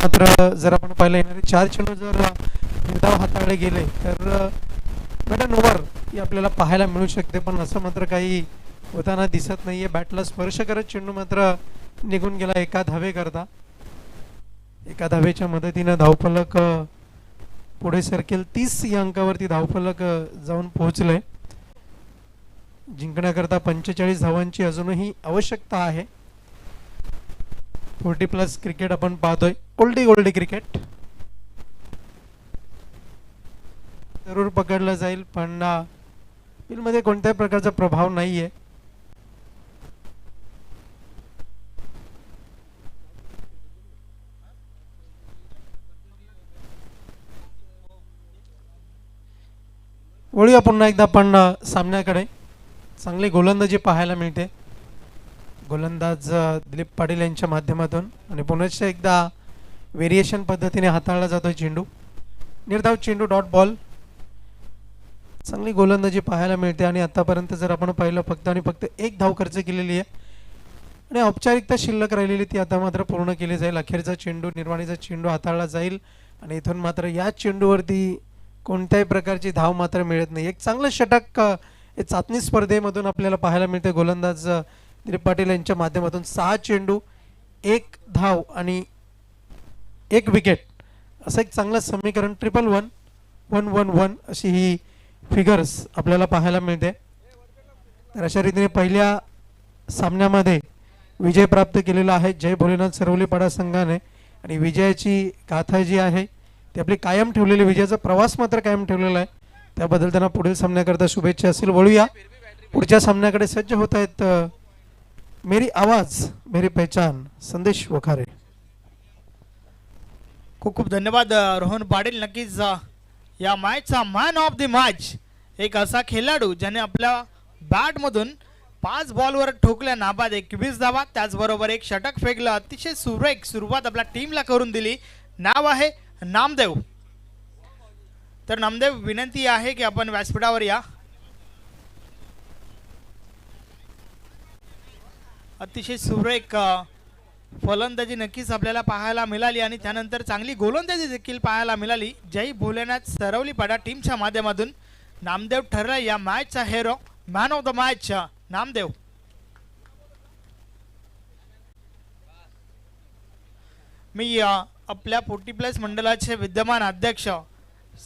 मात्र जर आपण पाहिलं येणारे 4 चेंडू जर निर्धाव हाताळले गेले तर बॅट अँड ओव्हर ही आपल्याला पाहायला मिळू शकते, पण असं मात्र काही होताना दिसत नाहीये. बॅटला स्पर्श करत चेंडू मात्र निघून गेला एका धावेकरता. एका धावेच्या मदतीनं धावफलक पुढे सरकेल. 30 या अंकावरती धावफलक जाऊन पोहोचलंय. जिंकण्याकरता 45 धावांची अजूनही आवश्यकता आहे. 40+ क्रिकेट आपण पाहतोय. ओल्डी क्रिकेट जरूर पकडलं जाईल, पण फिल्डमध्ये कोणत्याही प्रकारचा प्रभाव नाहीये. वळूया पुन्हा एकदा आपण सामन्याकडे. चांगली गोलंदाजी पाहायला मिळते गोलंदाज दिलीप पाटील यांच्या माध्यमातून, आणि पुन्हा एकदा व्हेरिएशन पद्धतीने हाताळला जातोय चेंडू. निर्धाव चेंडू, डॉट बॉल. चांगली गोलंदाजी पाहायला मिळते आणि आतापर्यंत जर आपण पाहिलं फक्त आणि फक्त 1 धाव खर्च केलेली आहे आणि औपचारिकता शिल्लक राहिलेली ती आता मात्र पूर्ण केली जाईल. अखेरचा चेंडू, निर्वाणीचा चेंडू हाताळला जाईल आणि इथून मात्र या चेंडूवरती कोणत्याही प्रकारची धाव मात्र मिळत नाही. एक चांगलं षटक चाचणी स्पर्धेमधून आपल्याला पाहायला मिळते. गोलंदाज दिलीप पाटील यांच्या माध्यमातून 6 चेंडू 1 धाव आणि 1 विकेट असं एक चांगलं समीकरण. 1-1-1-1-1 अशी ही फिगर्स आपल्याला पाहायला मिळते. तर अशा रीतीने पहिल्या सामन्यामध्ये विजय प्राप्त केलेला आहे जय भोलेनाथ सरवलीपाडा संघाने, आणि विजयाची गाथा जी आहे ती आपली कायम ठेवलेली, विजयाचा प्रवास मात्र कायम ठेवलेला आहे. त्याबद्दल त्यांना पुढील सामन्याकरता शुभेच्छा असतील. वळूया पुढच्या सामन्याकडे. सज्ज होत आहेत मेरी आवाज मेरी पहचान संदेश वखारे. खूप खूप धन्यवाद रोहन पाटील. नक्कीच या मॅचचा मॅन ऑफ द मॅच एक असा खेळाडू ज्याने आपल्या बॅटमधून 5 बॉलवर ठोकल्या नाबाद 21 धावा, त्याचबरोबर एक षटक फेकलं. अतिशय सुरेख सुरुवात आपल्या टीमला करून दिली. नाव आहे नामदेव. तर नामदेव, विनंती आहे की आपण व्यासपीठावर या. अतिशय सुरेख फलंदाजी नक्कीच आपल्याला पाहायला मिळाली आणि त्यानंतर चांगली गोलंदाजी देखील पाहायला मिळाली. जय भोलेनाथ सरवलीपाडा टीमच्या माध्यमातून नामदेव ठरला या मॅचचा hero, man of the match Namdev. मी आपल्या 40+ मंडळाचे विद्यमान अध्यक्ष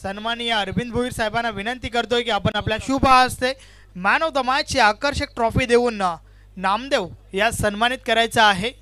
सन्माननीय अरविंद भोईर साहेबांना विनंती करतोय की आपण आपल्या शुभ हस्ते मॅन ऑफ द मॅचची आकर्षक ट्रॉफी देऊन नामदेव या सन्मानित करायचं आहे.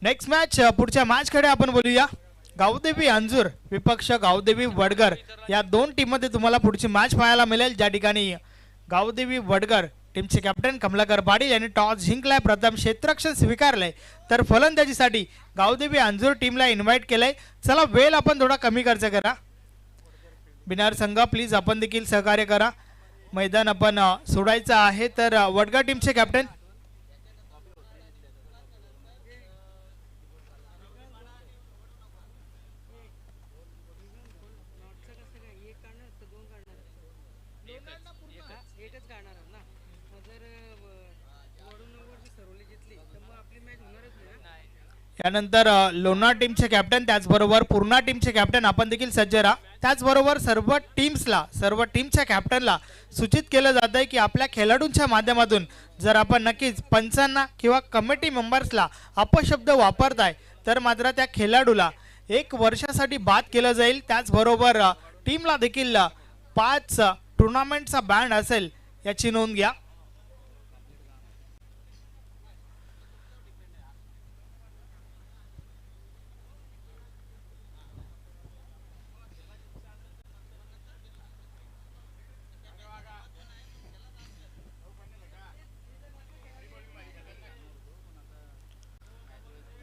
नेक्स्ट मॅच, पुढच्या मॅचकडे आपण बोलूया. गावदेवी अंजूर विपक्ष गावदेवी वडगर या 2 टीममध्ये तुम्हाला पुढची मॅच पाहायला मिळेल, ज्या ठिकाणी गावदेवी वडगर टीमचे कॅप्टन कमलाकर पाटील यांनी टॉस जिंकलाय, प्रथम क्षेत्ररक्षण स्वीकारलंय, तर फलंदाजीसाठी गावदेवी अंजूर टीमला इन्व्हाइट केलंय. चला, वेळ आपण थोडा कमी खर्च करा. बिनार संघ प्लीज आपण देखील सहकार्य करा. मैदान आपण सोडायचं आहे. तर वडगर टीमचे कॅप्टन यानंतर लोणार टीमचे कॅप्टन, त्याचबरोबर पूर्णा टीमचे कॅप्टन आपण देखील सज्ज राहा. त्याचबरोबर सर्व टीमच्या कॅप्टनला सूचित केलं जात आहे की आपल्या खेळाडूंच्या माध्यमातून जर आपण नक्कीच पंचांना किंवा कमिटी मेंबर्सला अपशब्द वापरताय तर मात्र त्या खेळाडूला 1 वर्षासाठी बाद केलं जाईल. त्याचबरोबर टीमला देखील 5 टुर्नामेंटचा बॅन असेल, याची नोंद घ्या.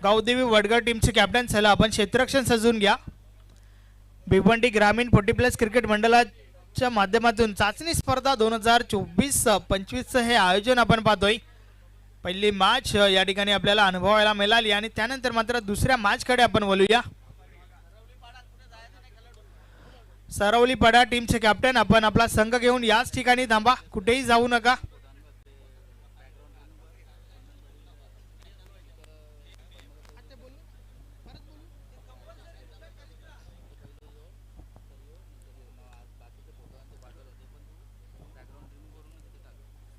गावदेवी वडगाव टीमचे कॅप्टन. चला आपण क्षेत्ररक्षण सजवून घ्या. भिवंडी ग्रामीण 40+ क्रिकेट मंडळाच्या माध्यमातून चाचणी स्पर्धा 2024-25 हे आयोजन आपण पाहतोय. पहिली मॅच या ठिकाणी आपल्याला अनुभवायला मिळाली आणि त्यानंतर मात्र दुसऱ्या मॅचकडे आपण वळूया. सरवलीपाडा टीमचे कॅप्टन, आपण आपला संघ घेऊन याच ठिकाणी थांबा, कुठेही जाऊ नका.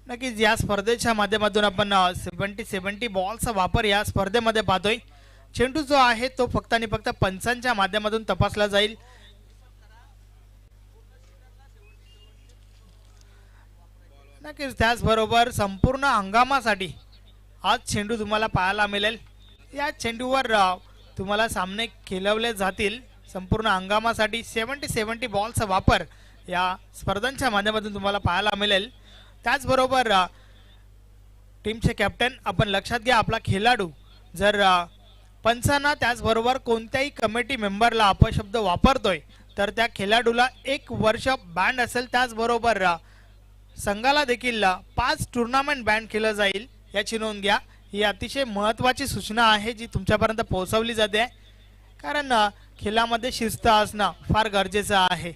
नक्कीच या स्पर्धेच्या माध्यमातून आपण 70 बॉलचा वापर या स्पर्धेमध्ये पाहतोय. चेंडू जो आहे तो फक्त आणि फक्त पंचांच्या माध्यमातून तपासला जाईल. नक्कीच त्याचबरोबर संपूर्ण हंगामासाठी आज चेंडू तुम्हाला पाहायला मिळेल. या चेंडूवर तुम्हाला सामने खेळवले जातील. संपूर्ण हंगामासाठी 70 बॉलचा वापर या स्पर्धांच्या माध्यमातून तुम्हाला पाहायला मिळेल. त्याचबरोबर टीमचे कॅप्टन, आपण लक्षात घ्या, आपला खेळाडू जर पंचांना त्याचबरोबर कोणत्याही कमिटी मेंबरला अपशब्द वापरतोय तर त्या खेळाडूला 1 वर्ष बॅन असेल. त्याचबरोबर संघाला देखील 5 टुर्नामेंट बॅन केलं जाईल, याची नोंद घ्या. ही अतिशय महत्त्वाची सूचना आहे जी तुमच्यापर्यंत पोहोचवली जाते, कारण खेळामध्ये शिस्त असणं फार गरजेचं आहे.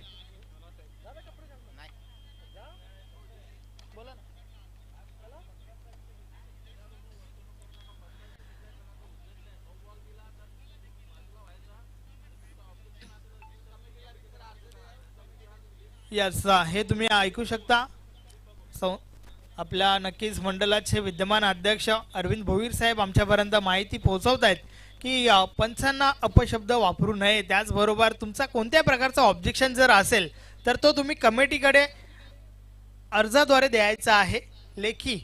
यस, हे तुम्ही ऐकू शकता. आपल्या नक्कीच मंडळाचे विद्यमान अध्यक्ष अरविंद भोईर साहेब आमच्यापर्यंत माहिती पोहोचवत आहेत की पंचांना अपशब्द वापरू नये. त्याचबरोबर तुमचा कोणत्या प्रकारचा ऑब्जेक्शन जर असेल तर तो तुम्ही कमिटीकडे अर्जाद्वारे द्यायचा आहे, लेखी.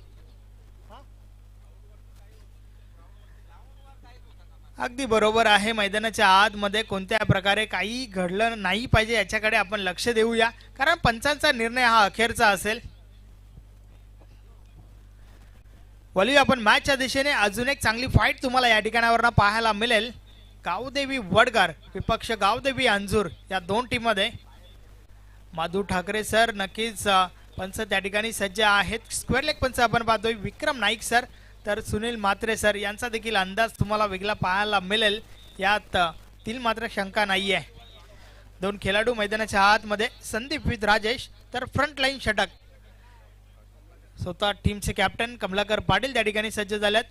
अगदी बरोबर आहे. मैदानाच्या आतमध्ये कोणत्या प्रकारे काही घडलं नाही पाहिजे याच्याकडे आपण लक्ष देऊया, कारण पंचांचा निर्णय हा अखेरचा असेल. वळूया आपण मॅचच्या दिशेने. अजून एक चांगली फाईट तुम्हाला या ठिकाणावर पाहायला मिळेल. गावदेवी वडगार विपक्ष गावदेवी अंजूर या दोन टीम मध्ये. माधू ठाकरे सर नक्कीच पंच त्या ठिकाणी सज्ज आहेत. स्क्वेअर लेग पंच आपण पाहतोय विक्रम नाईक सर, तर सुनील म्हात्रे सर यांचा देखील अंदाज तुम्हाला वेगळा पाहायला मिळेल. यात तील मात्र शंका नाही आहे. दोन खेळाडू मैदानाच्या आतमध्ये. संदीप विथ राजेश, तर फ्रंट लाईन षटक स्वतः टीमचे कॅप्टन कमलाकर पाटील त्या ठिकाणी सज्ज झाल्यात.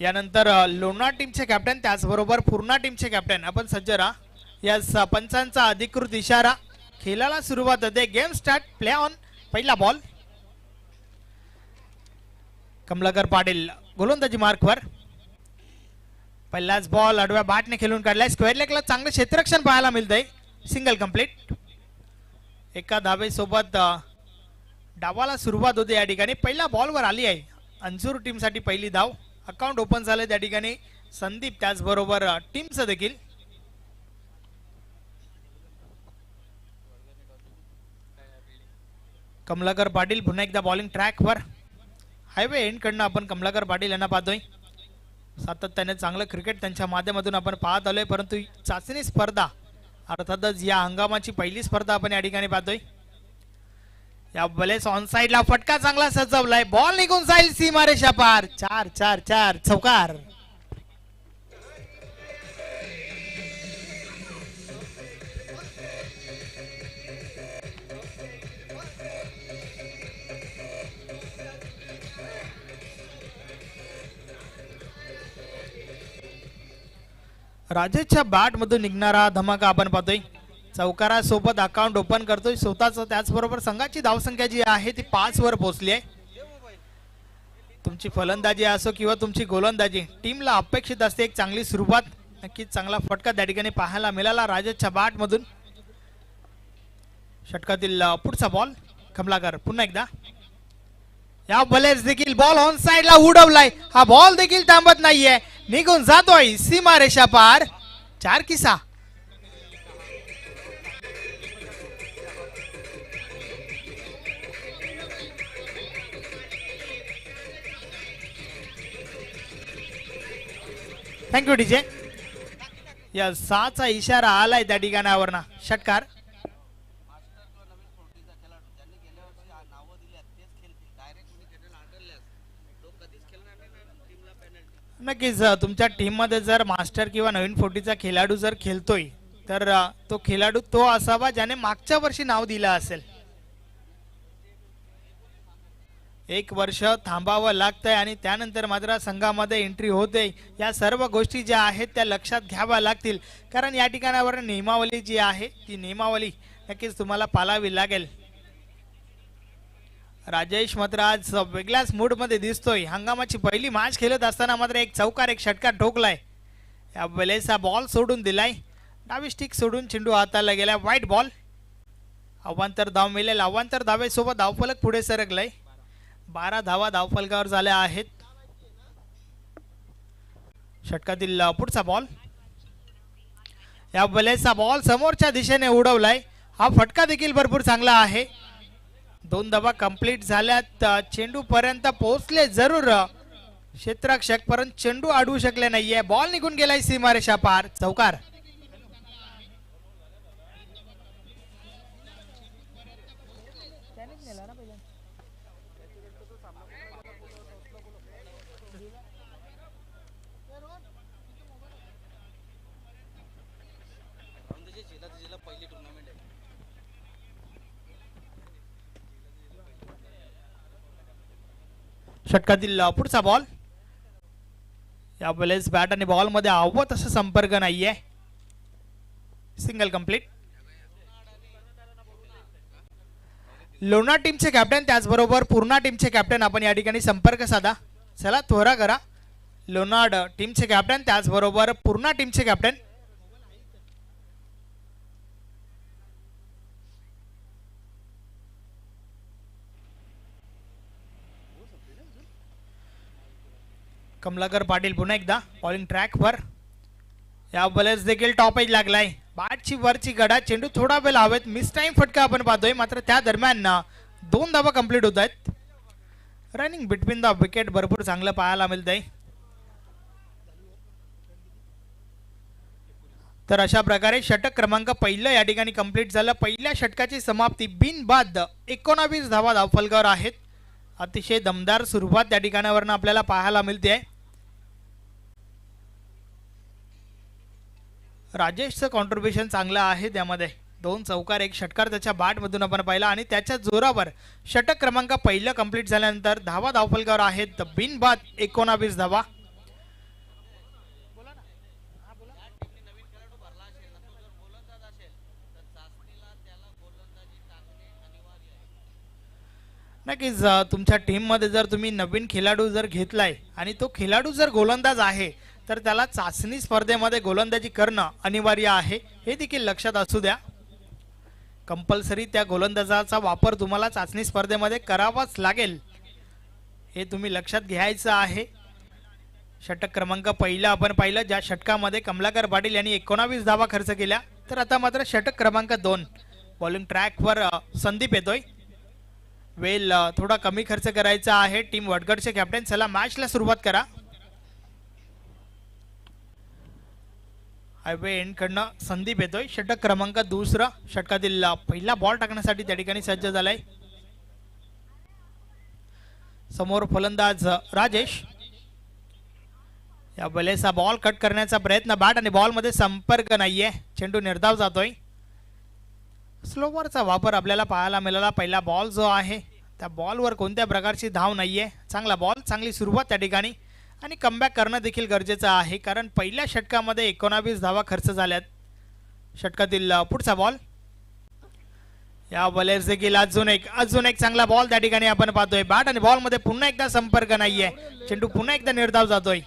यानंतर लोणार टीमचे कॅप्टन, त्याचबरोबर पूर्णा टीमचे कॅप्टन आपण सज्ज राहा. या पंचांचा अधिकृत इशारा, खेळाला सुरुवात होते. Game start, play on. पहिला बॉल कमलाकर पाटील गोलंदाजी मार्कवर. पहिलाच बॉल आडव्या बॅटने खेळून काढलाय. स्क्वेअर लेगला चांगलं क्षेत्ररक्षण पाहायला मिळतंय. Single complete. एका धावेसोबत डावाला सुरुवात होते या ठिकाणी. पहिल्या बॉलवर आली आहे अंजूर टीमसाठी पहिली धाव. अकाउंट ओपन झाले त्या ठिकाणी संदीप त्याचबरोबर टीमचं देखील. कमलाकर पाटील पुन्हा एकदा बॉलिंग ट्रॅकवर. हायवे एंड कडनं आपण कमलाकर पाटील यांना पाहतोय. सातत्याने चांगलं क्रिकेट त्यांच्या माध्यमातून आपण पाहत आलोय, परंतु चाचणी स्पर्धा अर्थातच या हंगामाची पहिली स्पर्धा आपण या ठिकाणी पाहतोय. या बलेस ऑन साइडला फटका चांगला सजवलाय. बॉल निघून जाईल सीमारेषा पार. 4 चौकार. राजेशच्या बॅट मधून निघणारा धमाका आपण पाहतोय. चौकारा सोबत अकाउंट ओपन करतोय स्वतःच. त्याचबरोबर संघाची धावसंख्या जी आहे ती 5 वर पोहोचली आहे. तुमची फलंदाजी असो किंवा तुमची गोलंदाजी, टीमला अपेक्षित असते एक चांगली सुरुवात. नक्कीच चांगला फटका त्या ठिकाणी पाहायला मिळाला राजेशच्या बॅट मधून. षटकातील पुढचा बॉल कमलाकर पुन्हा एकदा. या बलेस देखील बॉल ऑन साइडला उडवलाय. हा बॉल देखील थांबत नाहीये, निघून जातोय सीमारेषा पार. 4 की 6. Thank you DJ. या 6चा इशारा आलाय त्या ठिकाणावरनं. षटकार. नक्कीच तुमच्या टीम मध्ये जर मास्टर किंवा नवीन 40चा खेळाडू जर खेळतोय तर तो खेळाडू तो असावा ज्याने मागच्या वर्षी नाव दिलं असेल. 1 वर्ष थांबावं लागतंय आणि त्यानंतर मात्र संघामध्ये एंट्री होते. या सर्व गोष्टी ज्या आहेत त्या लक्षात घ्याव्या लागतील, कारण या ठिकाणावर नियमावली जी आहे ती नियमावली नक्कीच तुम्हाला पाळावी लागेल. राजेश मात्र आज वेगळ्याच मूड मध्ये दिसतोय. हंगामाची पहिली मॅच खेळत असताना मात्र एक चौकार एक षटकार ठोकलाय. या वेळेस बॉल सोडून दिलाय. डावी स्टिक सोडून चेंडू हाताला गेलाय. White ball. अवांतर धाव मिळेल. अवांतर धावेसोबत धावफलक पुढे सरकलाय. 12 धावा धावफलकावर झाल्या आहेत. षटकातील पुढचा बॉल. या वेळेसचा बॉल समोरच्या दिशेने उडवलाय. हा फटका देखील भरपूर चांगला आहे. 2 धावा कंप्लीट झाल्यात. चेंडू पर्यंत पोहोचले जरूर क्षेत्ररक्षक, परंतु चेंडू अडवू शकले नाहीये. बॉल निघून गेलाय सीमारेषा पार. चौकार. षटकातील पुढचा बॉल. या वेळेस बॅट आणि बॉल मध्ये हवं तसं संपर्क नाहीये. Single complete. लोणार टीमचे कॅप्टन त्याचबरोबर पूर्णा टीमचे कॅप्टन आपण या ठिकाणी संपर्क साधा. चला त्वरा करा. लोनार्ड टीमचे कॅप्टन त्याचबरोबर पूर्णा टीमचे कॅप्टन. कमलाकर पाटील पुन्हा एकदा बॉलिंग ट्रॅक वर. या बॉलर्स देखील टॉप एज लागलाय. बॅटची वरची गडा. चेंडू थोडा वेळ हवेत. मिस टाइम फटका आपण पाहतोय, मात्र त्या दरम्यान 2 धावा कंप्लीट होत आहेत. रनिंग बिटवीन द विकेट भरपूर चांगलं पाहायला मिळतंय. तर अशा प्रकारे षटक क्रमांक पहिलं या ठिकाणी कंप्लीट झालं. पहिल्या षटकाची समाप्ती बिनबाद 19 धावा धावफलकावर आहेत. अतिशय दमदार सुरुवात त्या ठिकाणावरनं आपल्याला पाहायला मिळते. राजेशचं कॉन्ट्रीब्युशन चांगलं आहे. त्यामध्ये 2 चौकार 1 षटकार त्याच्या बॅट मधून आपण पाहिला आणि त्याच्या जोरावर षटक क्रमांक पहिलं कंप्लीट झाल्यानंतर धावा धावफलकावर आहेत बिनबाद 19 धावा. नक्कीच तुमच्या टीम मध्ये जर तुम्ही नवीन खेळाडू जर घेतलाय आणि तो खेळाडू जर गोलंदाज आहे तर त्याला चाचणी स्पर्धेमध्ये गोलंदाजी करणं अनिवार्य आहे. हे देखील लक्षात असू द्या. कंपल्सरी त्या गोलंदाजाचा वापर तुम्हाला चाचणी स्पर्धेमध्ये करावाच लागेल. हे तुम्ही लक्षात घ्यायचं आहे. षटक क्रमांक पहिला आपण पाहिलं, ज्या षटकामध्ये कमलाकर पाटील यांनी 19 धावा खर्च केल्या. तर आता मात्र षटक क्रमांक 2 बॉलिंग ट्रॅक वर संदीप येतोय. वेल थोडा कमी खर्च करायचा आहे. टीम वडगडचे कॅप्टन. चला मॅचला सुरुवात करा. हायवे एंड कडनं संदीप येतोय. षटक क्रमांक 2 षटकातील पहिला बॉल टाकण्यासाठी त्या ठिकाणी सज्ज झालाय. समोर फलंदाज राजेश. या वेळेचा बॉल कट करण्याचा प्रयत्न. बॅट आणि बॉल मध्ये संपर्क नाहीये. चेंडू निर्धाव जातोय. स्लोवरचा वापर आपल्याला पाहायला मिळाला. पहिला बॉल जो आहे त्या बॉलवर कोणत्या प्रकारची धाव नाहीये. चांगला बॉल, चांगली सुरुवात त्या ठिकाणी आणि कमबॅक करणं देखील गरजेचं आहे, कारण पहिल्या षटकामध्ये 19 धावा खर्च झाल्यात. षटकातील पुढचा बॉल. या बॉलर्स देखील अजून एक चांगला बॉल त्या ठिकाणी आपण पाहतोय. बॅट आणि बॉल मध्ये पुन्हा एकदा संपर्क नाहीये. चेंडू पुन्हा एकदा निर्धाव जातोय.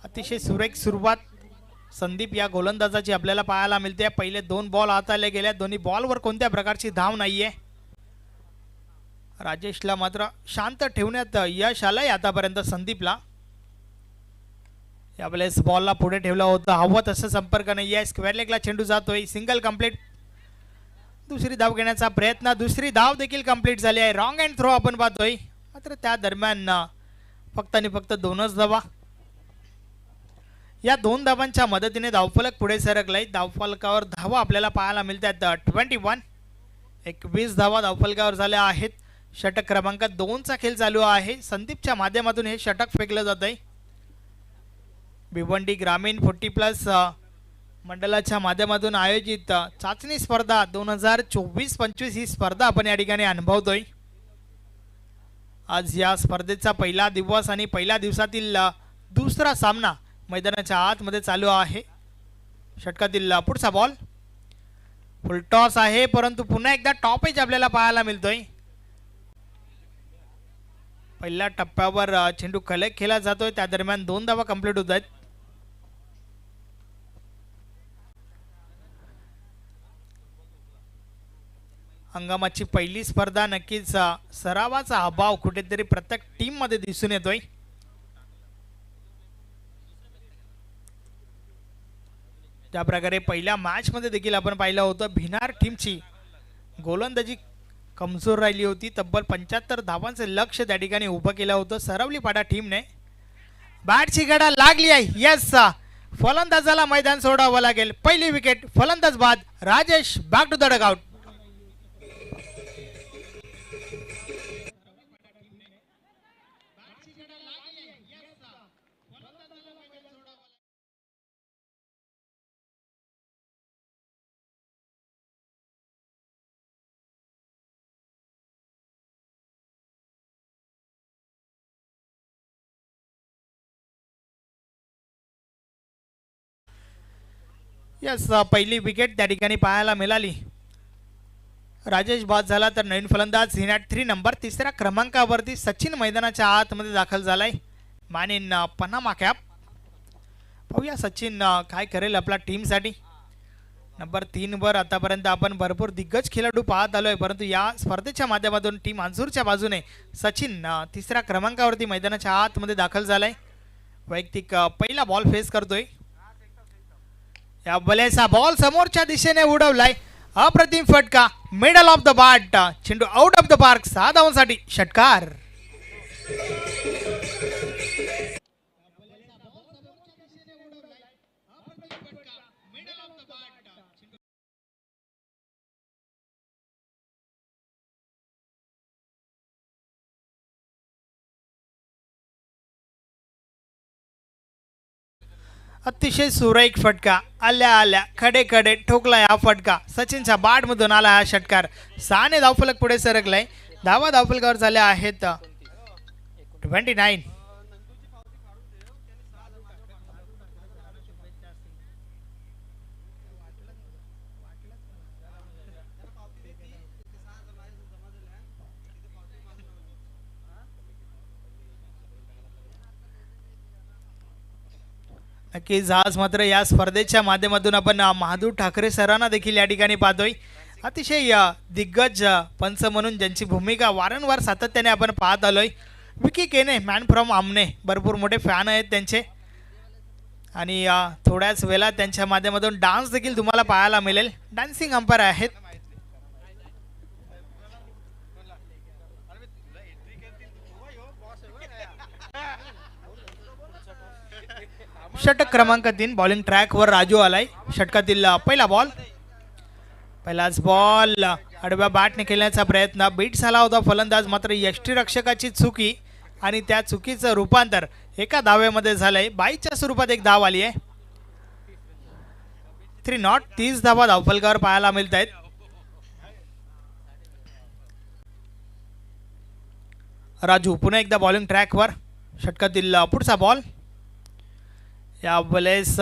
अतिशय सुरेख सुरुवात संदीप या गोलंदाजाची आपल्याला पाहायला मिळते. पहिले 2 बॉल हाताळले गेल्या. दोन्ही बॉलवर कोणत्या प्रकारची धाव नाहीये. राजेशला मात्र शांत ठेवण्यात यश आलंय आतापर्यंत संदीपला. यावेळेस बॉलला पुढे ठेवला होता. हवं तसं संपर्क नाहीये. स्क्वेअर लेगला चेंडू जातोय. Single complete. दुसरी धाव घेण्याचा प्रयत्न. दुसरी धाव देखील कंप्लीट झाली आहे. रॉंग अँड थ्रो आपण पाहतोय. मात्र त्या दरम्यान फक्त आणि फक्त 2च धावा. या दोन धावांच्या मदतीने धावफलक पुढे सरकलाय. धावफलकावर धावा आपल्याला पाहायला मिळतात 21. 21 धावा धावफलकावर झाल्या आहेत. षटक क्रमांक 2चा खेळ चालू आहे. संदीपच्या माध्यमातून हे षटक फेकलं जात आहे. भिवंडी ग्रामीण 40+ मंडळाच्या माध्यमातून आयोजित चाचणी स्पर्धा 2024-25 ही स्पर्धा आपण या ठिकाणी अनुभवतोय. आज या स्पर्धेचा पहिला दिवस आणि पहिल्या दिवसातील दुसरा सामना मैदानाच्या आतमध्ये चालू आहे. षटकातील पुढचा बॉल फुलटॉस आहे, परंतु पुन्हा एकदा टॉप एज आपल्याला पाहायला मिळतोय. पहिल्या टप्प्यावर चेंडू कलेक्ट केला जातोय, त्या दरम्यान 2 धावा कंप्लीट होत आहेत. हंगामाची पहिली स्पर्धा, नक्कीच सरावाचा अभाव कुठेतरी प्रत्येक टीम मध्ये दिसून येतोय. त्या प्रकारे पहिल्या मॅच मध्ये देखील आपण पाहिलं होतं भिनार टीमची गोलंदाजी कमजोर राहिली होती. तब्बल 75 धावांचं लक्ष त्या ठिकाणी उभं केलं होतं सरवलीपाडा टीमने. बॅटची गडा लागली आहे. यस, फलंदाजाला मैदान सोडावं लागेल. पहिली विकेट फलंदाज बाद. Rajesh back to the dugout. Yes, पहिली विकेट त्या ठिकाणी पाहायला मिळाली. राजेश बाद झाला तर नवीन फलंदाज हिनॅट 3 नंबर 3ऱ्या क्रमांकावरती सचिन मैदानाच्या आतमध्ये दाखल झालाय. Man in Panama cap. पाहूया सचिन काय करेल आपल्या टीमसाठी. नंबर 3 वर आतापर्यंत आपण भरपूर दिग्गज खेळाडू पाहत आलोय, परंतु या स्पर्धेच्या माध्यमातून टीम अंजूरच्या बाजूने सचिन 3ऱ्या क्रमांकावरती मैदानाच्या आतमध्ये दाखल झालाय. वैयक्तिक पहिला बॉल फेस करतोय. या बलेचा बॉल समोरच्या दिशेने उडवलाय. अप्रतिम फटका, मिडल ऑफ द बॅट, चेंडू आउट ऑफ द पार्क. 6 धावांसाठी षटकार. अतिशय सुरेख फटका, आल्या आल्या खडे खडे ठोकलाय हा फटका. सचिनच्या बॅट मधून आला हा षटकार. 6 ने धावफलक पुढे सरकलाय. धावा धावफलकावर झाल्या आहेत 29. नक्कीच आज मात्र या स्पर्धेच्या माध्यमातून आपण महादूर ठाकरे सरांना देखील या ठिकाणी पाहतोय. अतिशय दिग्गज पंच म्हणून ज्यांची भूमिका वारंवार सातत्याने आपण पाहत आलोय. विकी केने, मॅन फ्रॉम आमने, भरपूर मोठे फॅन आहेत त्यांचे. आणि थोड्याच वेळात त्यांच्या माध्यमातून डान्स देखील तुम्हाला पाहायला मिळेल. डान्सिंग अंपायर आहेत. षटक क्रमांक 3 बॉलिंग ट्रॅक वर राजू आलाय. षटकातील पहिला बॉल. पहिलाच बॉल आडव्या बॅटने खेळण्याचा प्रयत्न, बीट झाला होता फलंदाज, मात्र यष्टीरक्षकाची चुकी आणि त्या चुकीचं रूपांतर एका धावेमध्ये झालंय. 22च्या स्वरूपात एक धाव आली आहे. 3 नॉट. 30 धावा धावफलकावर पाहायला मिळत आहेत. राजू पुन्हा एकदा बॉलिंग ट्रॅक वर. षटकातील पुढचा बॉल. या वेळेस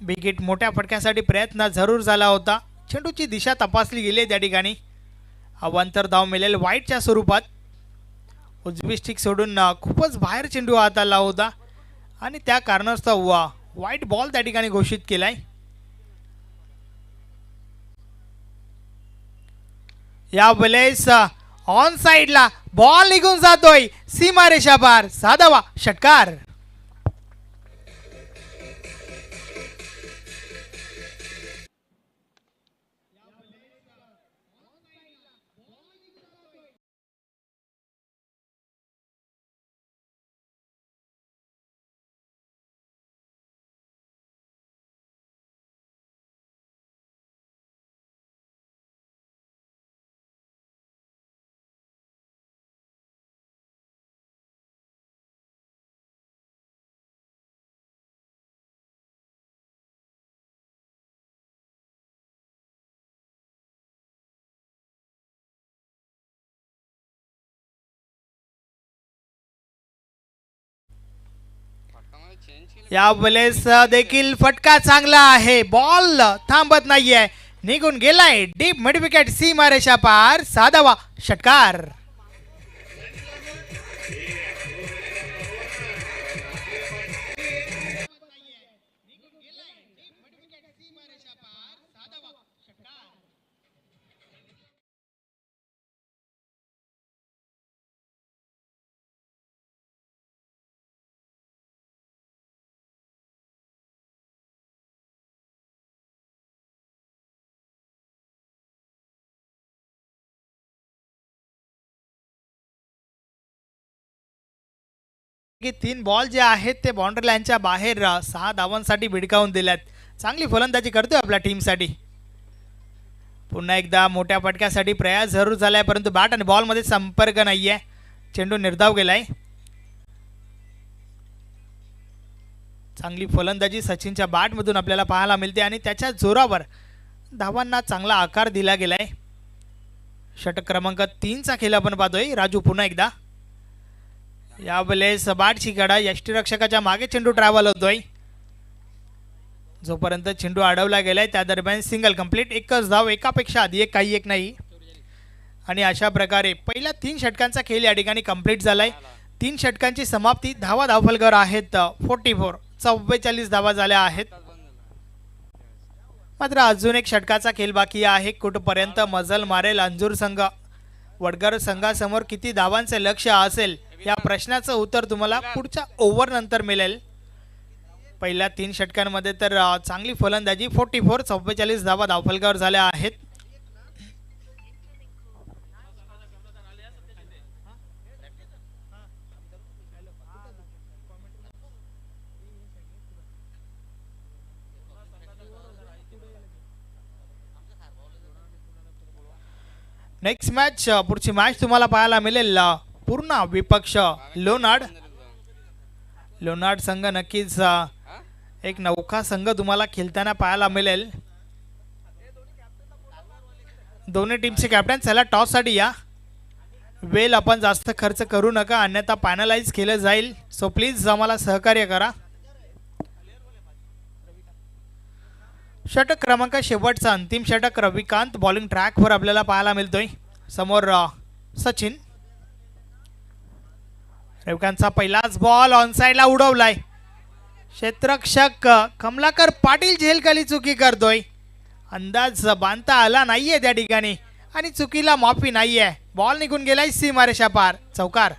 विकेट मोठ्या फटक्यासाठी प्रयत्न जरूर झाला होता. चेंडूची दिशा तपासली गेली त्या ठिकाणी. अवांतर धाव मिळेल वाईटच्या स्वरूपात. उजवी स्टिक सोडून खूपच बाहेर चेंडू हात आला होता आणि त्या कारणास्तव वाईट बॉल त्या ठिकाणी घोषित केलाय. या वेळेस ऑन साइडला बॉल निघून जातोय सीमारेषा पार. 6 धावा षटकार. यावेळेस देखील फटका चांगला आहे, बॉल थांबत नाहीये, निघून गेलाय डीप मिड विकेट, सीमारेषा पार, साधावा षटकार. की 3 बॉल जे आहेत ते बाउंड्री लाईनच्या बाहेर 6 धावांसाठी भिडकावून दिल्यात. चांगली फलंदाजी करतोय आपल्या टीमसाठी. पुन्हा एकदा मोठ्या फटक्यासाठी प्रयास जरूर झालाय, परंतु बॅट आणि बॉल मध्ये संपर्क नाहीये. चेंडू निर्धाव गेलाय. चांगली फलंदाजी सचिनच्या बॅटमधून आपल्याला पाहायला मिळते आणि त्याच्या जोरावर धावांना चांगला आकार दिला गेलाय. षटक क्रमांक 3 चा खेळ आपण पाहतोय. राजू पुन्हा एकदा यावेळेस बाटची कडा, यष्टीरक्षकाच्या मागे चेंडू ट्रॅव्हल होतोय. जोपर्यंत चेंडू अडवला गेलाय त्या दरम्यान सिंगल कंप्लीट, एकच धाव, एकापेक्षा अधिक काही एक नाही. आणि अशा प्रकारे पहिल्या 3 षटकांचा खेळ या ठिकाणी कंप्लीट झालाय. 3 षटकांची समाप्ती, धावा धावफलकर आहेत 44, 44 धावा झाल्या आहेत. मात्र अजून एक षटकाचा खेळ बाकी आहे. कुठपर्यंत मजल मारेल अंजूर संघ, वडगर संघासमोर किती धावांचे लक्ष असेल या प्रश्नाचं उत्तर तुम्हाला पुढच्या ओव्हर नंतर मिळेल. पहिल्या 3 षटकांमध्ये तर चांगली फलंदाजी, 44, 44 धावा धावफलकावर झाल्या आहेत. नेक्स्ट मॅच, पुढची मॅच तुम्हाला पाहायला मिळेल पूर्ण विपक्ष लोणाड. लोणाड संघ नक्कीच एक नौका संघ तुम्हाला खेळताना पाहायला मिळेल. दोन्ही टीमचे कॅप्टन, चला टॉस साठी या. वेल आपण जास्त खर्च करू नका, अन्यथा पॅनलाइज केलं जाईल. सो प्लीज आम्हाला सहकार्य करा. षटक क्रमांक शेवटचा अंतिम षटक, रविकांत बॉलिंग ट्रॅकवर आपल्याला पाहायला मिळतोय. समोर सचिन. रविकांतचा पहिलाच बॉल ऑन साइडला उडवलाय. क्षेत्ररक्षक कमलाकर पाटील झेलखाली चुकी करतोय. अंदाज बांधता आला नाहीये त्या ठिकाणी आणि चुकीला माफी नाहीये. बॉल निघून गेलाय सीमारेषा पार, चौकार.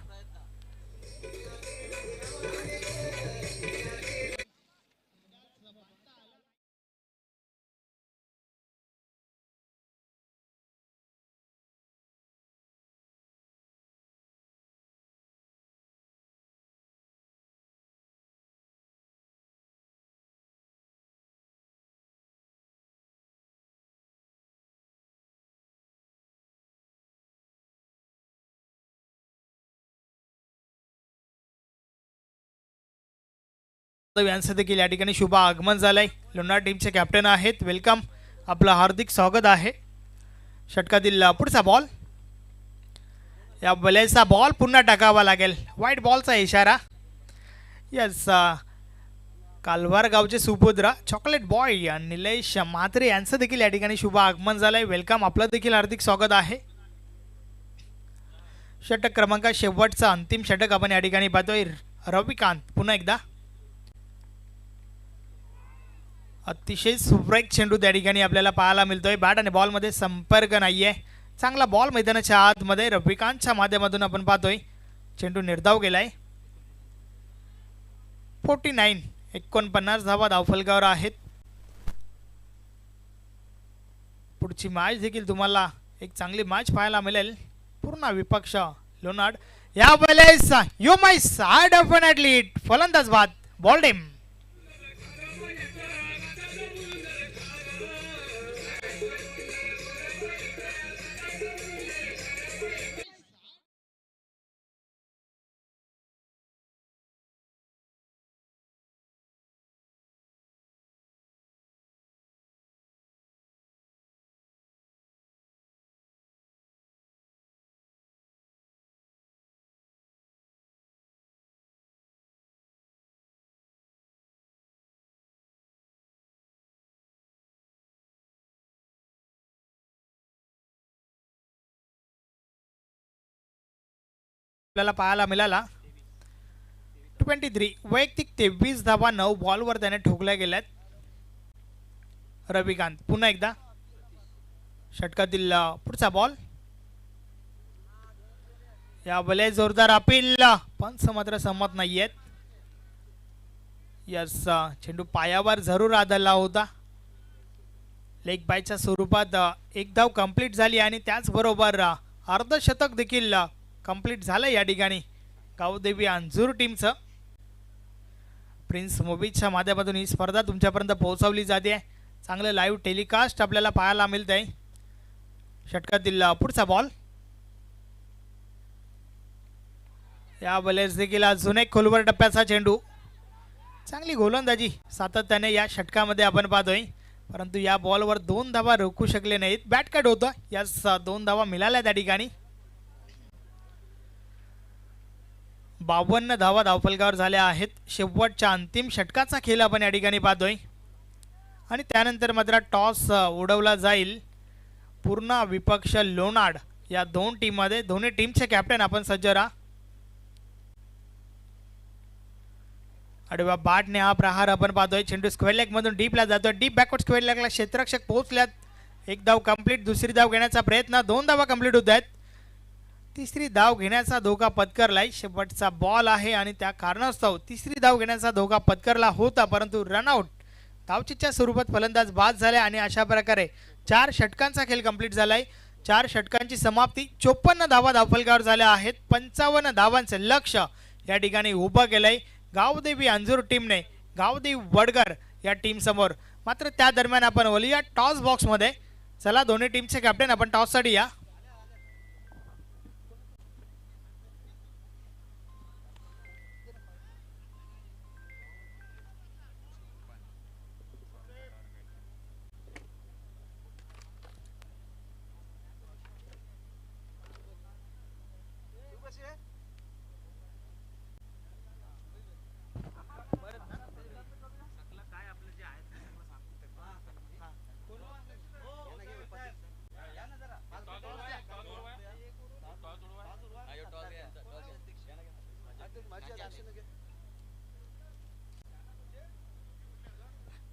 यांचं देखील या ठिकाणी शुभ आगमन झालंय. लोणाड टीमचे कॅप्टन आहेत, वेलकम, आपलं हार्दिक स्वागत आहे. षटकातील पुढचा बॉल, या बलेचा बॉल पुन्हा टाकावा लागेल. व्हाईट बॉलचा इशारा. यस, कालवार गावचे सुपुत्र चॉकलेट बॉय निलेश म्हात्रे यांचं देखील या ठिकाणी शुभ आगमन झालंय. वेलकम, आपलं देखील हार्दिक स्वागत आहे. षटक क्रमांक शेवटचा अंतिम षटक आपण या ठिकाणी पाहतोय. रविकांत पुन्हा एकदा, अतिशय सुरेख चेंडू त्या ठिकाणी आपल्याला पाहायला मिळतोय. बॅट आणि बॉल मध्ये संपर्क नाहीये. चांगला बॉल मैदानाच्या आतमध्ये रविकांतच्या माध्यमातून आपण पाहतोय. चेंडू निर्धाव गेलाय. 49, 49 धावा धावफलकावर आहेत. पुढची मॅच देखील तुम्हाला एक चांगली मॅच पाहायला मिळेल. पूर्ण विपक्ष लोणाड. या वेळेस यू माइस डेफिनेटली फलंदाज बाद, बॉल टीम. आपल्याला पाहायला मिळाला. 23 वैयक्तिक 23 धावा 9 बॉलवर त्याने ठोकल्या गेल्यात. रविकांत पुन्हा एकदा षटकातील पुढचा बॉल. या भले जोरदार अपील पंच मात्र सहमत नाहीयेत. यस चेंडू पायावर जरूर आदळला होता. लेग बायच्या स्वरूपात एक धाव कंप्लीट झाली आणि त्याचबरोबर अर्धशतक देखील कंप्लीट झालं या ठिकाणी गावदेवी अंजूर टीमचं. प्रिन्स मोबीजच्या माध्यमातून ही स्पर्धा तुमच्यापर्यंत पोहोचवली जाते. चांगलं लाईव्ह टेलिकास्ट आपल्याला पाहायला मिळत आहे. षटकातील पुढचा बॉल. या बलेस देखील अजून एक खोलवर टप्प्याचा चेंडू. चांगली गोलंदाजी सातत्याने या षटकामध्ये आपण पाहतोय, परंतु या बॉलवर 2 धावा रोखू शकले नाहीत. बॅट कट होतं, यास 2 धावा मिळाल्या त्या ठिकाणी. 52 धावा धावफलकावर झाल्या आहेत. शेवटच्या अंतिम षटकाचा खेळ आपण या ठिकाणी पाहतोय आणि त्यानंतर मात्र टॉस उडवला जाईल. पूर्ण विपक्ष लोणाड या 2 टीममध्ये दोन्ही टीमचे कॅप्टन आपण सज्ज राहा. अडवा बाटने हा प्रहार आपण पाहतोय. चेंडू स्क्वेअर लेग मधून डीपला जातोय. डीप बॅकवर्ड स्क्वेअर लेगला क्षेत्ररक्षक पोहोचल्यात. 1 धाव कंप्लीट. दुसरी धाव घेण्याचा प्रयत्न. 2 धावा कंप्लीट होत आहेत. तिसरी धाव घेण्याचा धोका पत्करलाय. शेवटचा बॉल आहे आणि त्या कारणास्तव तिसरी धाव घेण्याचा धोका पत्करला होता, परंतु रनआउट धावचीच्या स्वरूपात फलंदाज बाद झाले आणि अशा प्रकारे 4 षटकांचा खेळ कंप्लीट झालाय. 4 षटकांची समाप्ती. 54 धावा धावफलकावर झाल्या आहेत. 55 धावांचं लक्ष या ठिकाणी उभं केलंय गावदेवी अंजूर टीमने गावदेवी वडगर या टीम समोर. मात्र त्या दरम्यान आपण बोलूया टॉस बॉक्स मध्ये. चला दोन्ही टीमचे कॅप्टन आपण टॉस साठी या.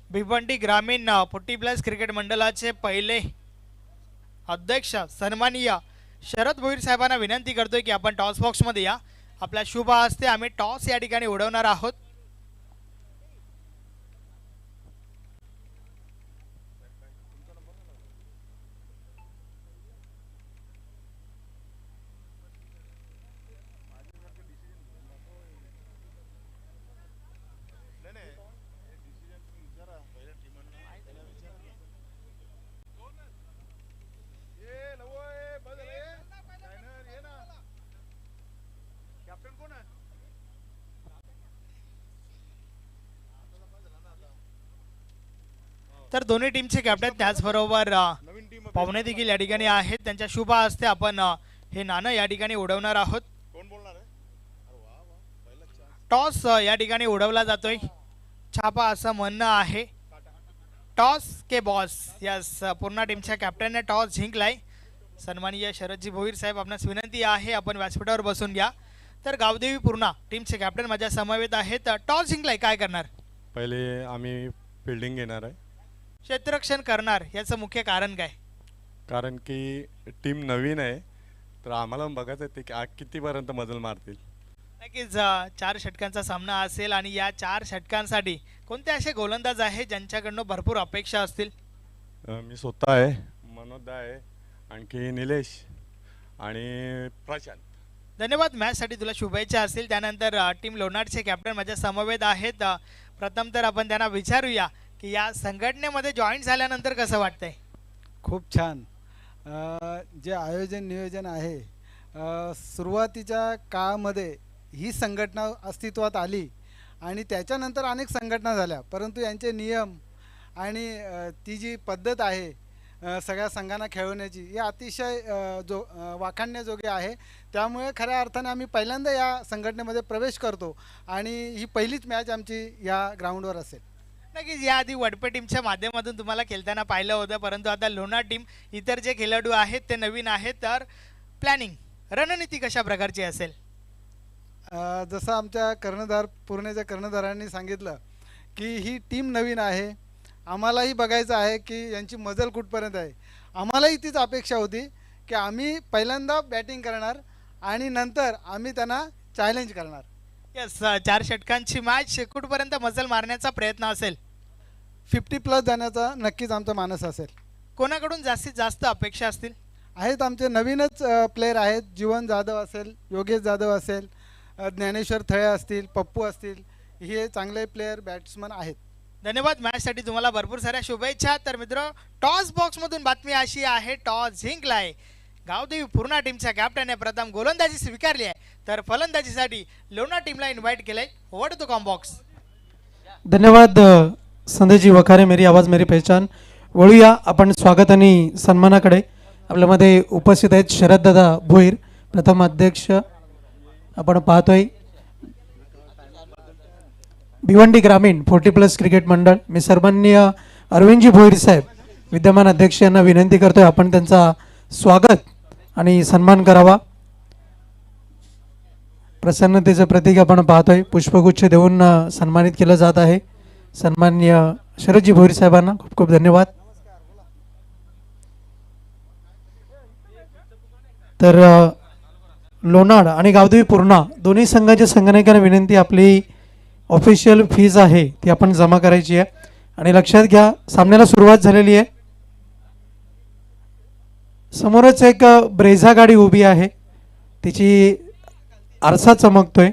भिवंडी ग्रामीण 40+ क्रिकेट मंडळाचे पहिले अध्यक्ष सन्माननीय शरद भोईर साहेबांना विनंती करतोय की आपण टॉस बॉक्स मध्ये या. आपल्या शुभ हस्ते आम्ही टॉस या ठिकाणी उडवणार आहोत. तर दोन्ही टीमचे कॅप्टन त्याचबरोबर पाहुणे देखील या ठिकाणी आहेत. त्यांच्या शुभ हस्ते आपण हे नाणं या ठिकाणी उडवणार आहोत. टॉस या ठिकाणी उडवला जातोय. छापा असं म्हणणं आहे. टॉस के बॉस. यस पूर्ण टीमच्या कॅप्टनने टॉस जिंकलाय. सन्माननीय शरदजी भोईर साहेब आपणास विनंती आहे आपण व्यासपीठावर बसून घ्या. तर गावदेवी पूर्ण टीमचे कॅप्टन माझ्या समवेत आहेत. टॉस जिंकलाय, काय करणार? पहिले आम्ही फिल्डिंग घेणार आहे, क्षेत्ररक्षण करणार. याचं मुख्य कारण काय? कारण की टीम नवीन आहे, तर आम्हाला बघायचं आहे की कितीपर्यंत मजल मारतील. नक्कीच 4 षटकांचा सामना असेल आणि या 4 षटकांसाठी कोणते असे गोलंदाज आहेत ज्यांच्याकडनं भरपूर अपेक्षा असतील? मी स्वतः आहे, मनोजदा आहे, आणखी निलेश आणि प्रशांत. धन्यवाद. मॅचसाठी तुला शुभेच्छा असतील. त्यानंतर टीम लोणारचे कॅप्टन माझ्या समवेत आहेत. प्रथम तर आपण त्यांना विचारूया की या संघटनेमध्ये जॉईन झाल्यानंतर कसं वाटतंय? खूप छान. जे आयोजन नियोजन आहे, सुरुवातीच्या काळामध्ये ही संघटना अस्तित्वात आली आणि त्याच्यानंतर अनेक संघटना झाल्या, परंतु यांचे नियम आणि ती जी पद्धत आहे सगळ्या संघांना खेळवण्याची, ही अतिशय वाखाणण्याजोगी आहे. त्यामुळे खऱ्या अर्थाने आम्ही पहिल्यांदा या संघटनेमध्ये प्रवेश करतो आणि ही पहिलीच मॅच आमची या ग्राउंडवर असेल. नक्कीच याआधी वडपे टीमच्या माध्यमातून तुम्हाला खेळताना पाहिलं होतं, परंतु आता लोणार टीम, इतर जे खेळाडू आहेत ते नवीन आहेत. तर प्लॅनिंग रणनीती कशा प्रकारची असेल? जसं आमच्या कर्णधार पुरणेच्या कर्णधारांनी सांगितलं की ही टीम नवीन आहे, आम्हालाही बघायचं आहे की यांची मजल कुठपर्यंत आहे. आम्हालाही तीच अपेक्षा होती की आम्ही पहिल्यांदा बॅटिंग करणार आणि नंतर आम्ही त्यांना चॅलेंज करणार. येस, 4 षटकांची मॅच, कुठपर्यंत मजल मारण्याचा प्रयत्न असेल? 50+ जाण्याचा नक्कीच आमचा मानस असेल. कोणाकडून जास्तीत जास्त अपेक्षा असतील? आहेत आमचे नवीनच प्लेयर आहेत. जीवन जाधव असेल, योगेश जाधव असेल, ज्ञानेश्वर थळे असतील, पप्पू असतील, हे चांगले प्लेयर बॅट्समन आहेत. धन्यवाद. मॅचसाठी तुम्हाला भरपूर साऱ्या शुभेच्छा. तर मित्र, टॉस बॉक्समधून बातमी अशी आहे, टॉस जिंकलाय गावदेवी पूर्णा टीमच्या कॅप्टनने प्रथम गोलंदाजी स्वीकारली आहे, तर फलंदाजीसाठी लोणा टीमला इन्व्हाइट केलंय. Over to the combox. धन्यवाद संदेशजी वखारे, मेरी आवाज मेरी पहचान. वळूया आपण स्वागत आणि सन्मानाकडे. आपल्यामध्ये उपस्थित आहेत शरददादा भोईर, प्रथम अध्यक्ष. आपण पाहतोय भिवंडी ग्रामीण 40+ क्रिकेट मंडळ. मी सन्माननीय अरविंदजी भोईर साहेब, विद्यमान अध्यक्ष, यांना विनंती करतोय आपण त्यांचा स्वागत आणि सन्मान करावा. प्रसन्नतेचं प्रतीक आपण पाहतोय, पुष्पगुच्छ देऊन सन्मानित केलं जात आहे. सन्माननीय शरदजी भोईर साहेबांना खूप खूप धन्यवाद. तर लोणाड आणि गावदेवी पूर्णा दोन्ही संघाच्या संघनायकांना विनंती, आपली ऑफिशियल फीज आहे ती आपण जमा करायची आहे. आणि लक्षात घ्या, सामन्याला सुरुवात झालेली आहे. समोरच एक ब्रेझा गाडी उभी आहे, तिची आरसा चमकतोय.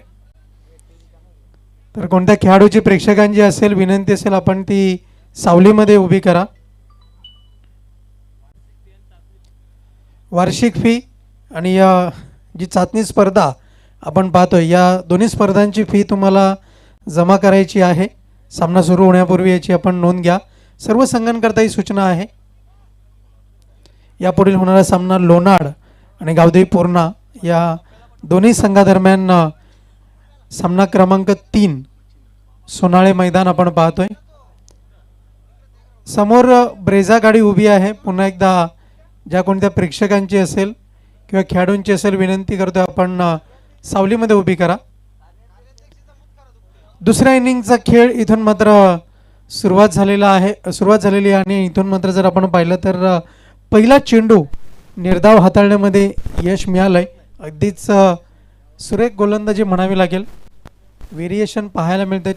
तर कोणत्या खेळाडूची प्रेक्षकांची असेल विनंती असेल, आपण ती सावलीमध्ये उभी करा. वार्षिक फी आणि जी चाचणी स्पर्धा आपण पाहतोय, या दोन्ही स्पर्धांची फी तुम्हाला जमा करायची आहे. सामना सुरू होण्यापूर्वी याची आपण नोंद घ्या. सर्व संघांकरता ही सूचना आहे. यापुढील होणारा सामना लोणाड आणि गावदेवी पूर्णा या दोन्ही संघादरम्यान सामना क्रमांक 3 सोनाळे मैदान आपण पाहतोय. समोर ब्रेझा गाडी उभी आहे. पुन्हा एकदा ज्या कोणत्या प्रेक्षकांची असेल किंवा खेळाडूंची असेल विनंती करतोय, आपण सावलीमध्ये उभी करा. दुसऱ्या इनिंगचा खेळ इथून मात्र सुरुवात झालेली आहे आणि इथून मात्र जर आपण पाहिलं तर पहिला चेंडू निर्धाव हाताळण्यामध्ये यश मिळालंय. अगदीच सुरेख गोलंदाजी म्हणावी लागेल. व्हेरिएशन पाहायला मिळते.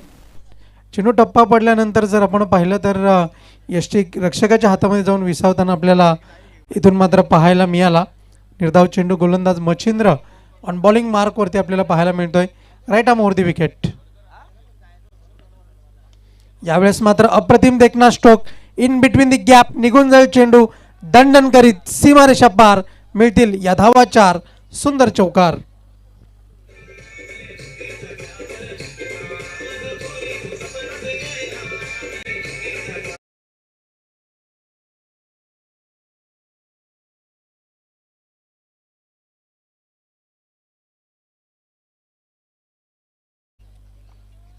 चेंडू टप्पा पडल्यानंतर जर आपण पाहिलं तर यष्टिक रक्षकाच्या हातामध्ये जाऊन विसावताना आपल्याला इथून मात्र पाहायला मिळाला. निर्धाव चेंडू गोलंदाज मच्छिंद्र ऑन बॉलिंग मार्कवरती आपल्याला पाहायला मिळतोय. Right arm over the wicket. यावेळेस मात्र अप्रतिम देखना stroke in between the gap, निघून जाईल चेंडू, दंडन करीत सीमारेषा पार, मिळतील या धावा 4. सुंदर चौकार.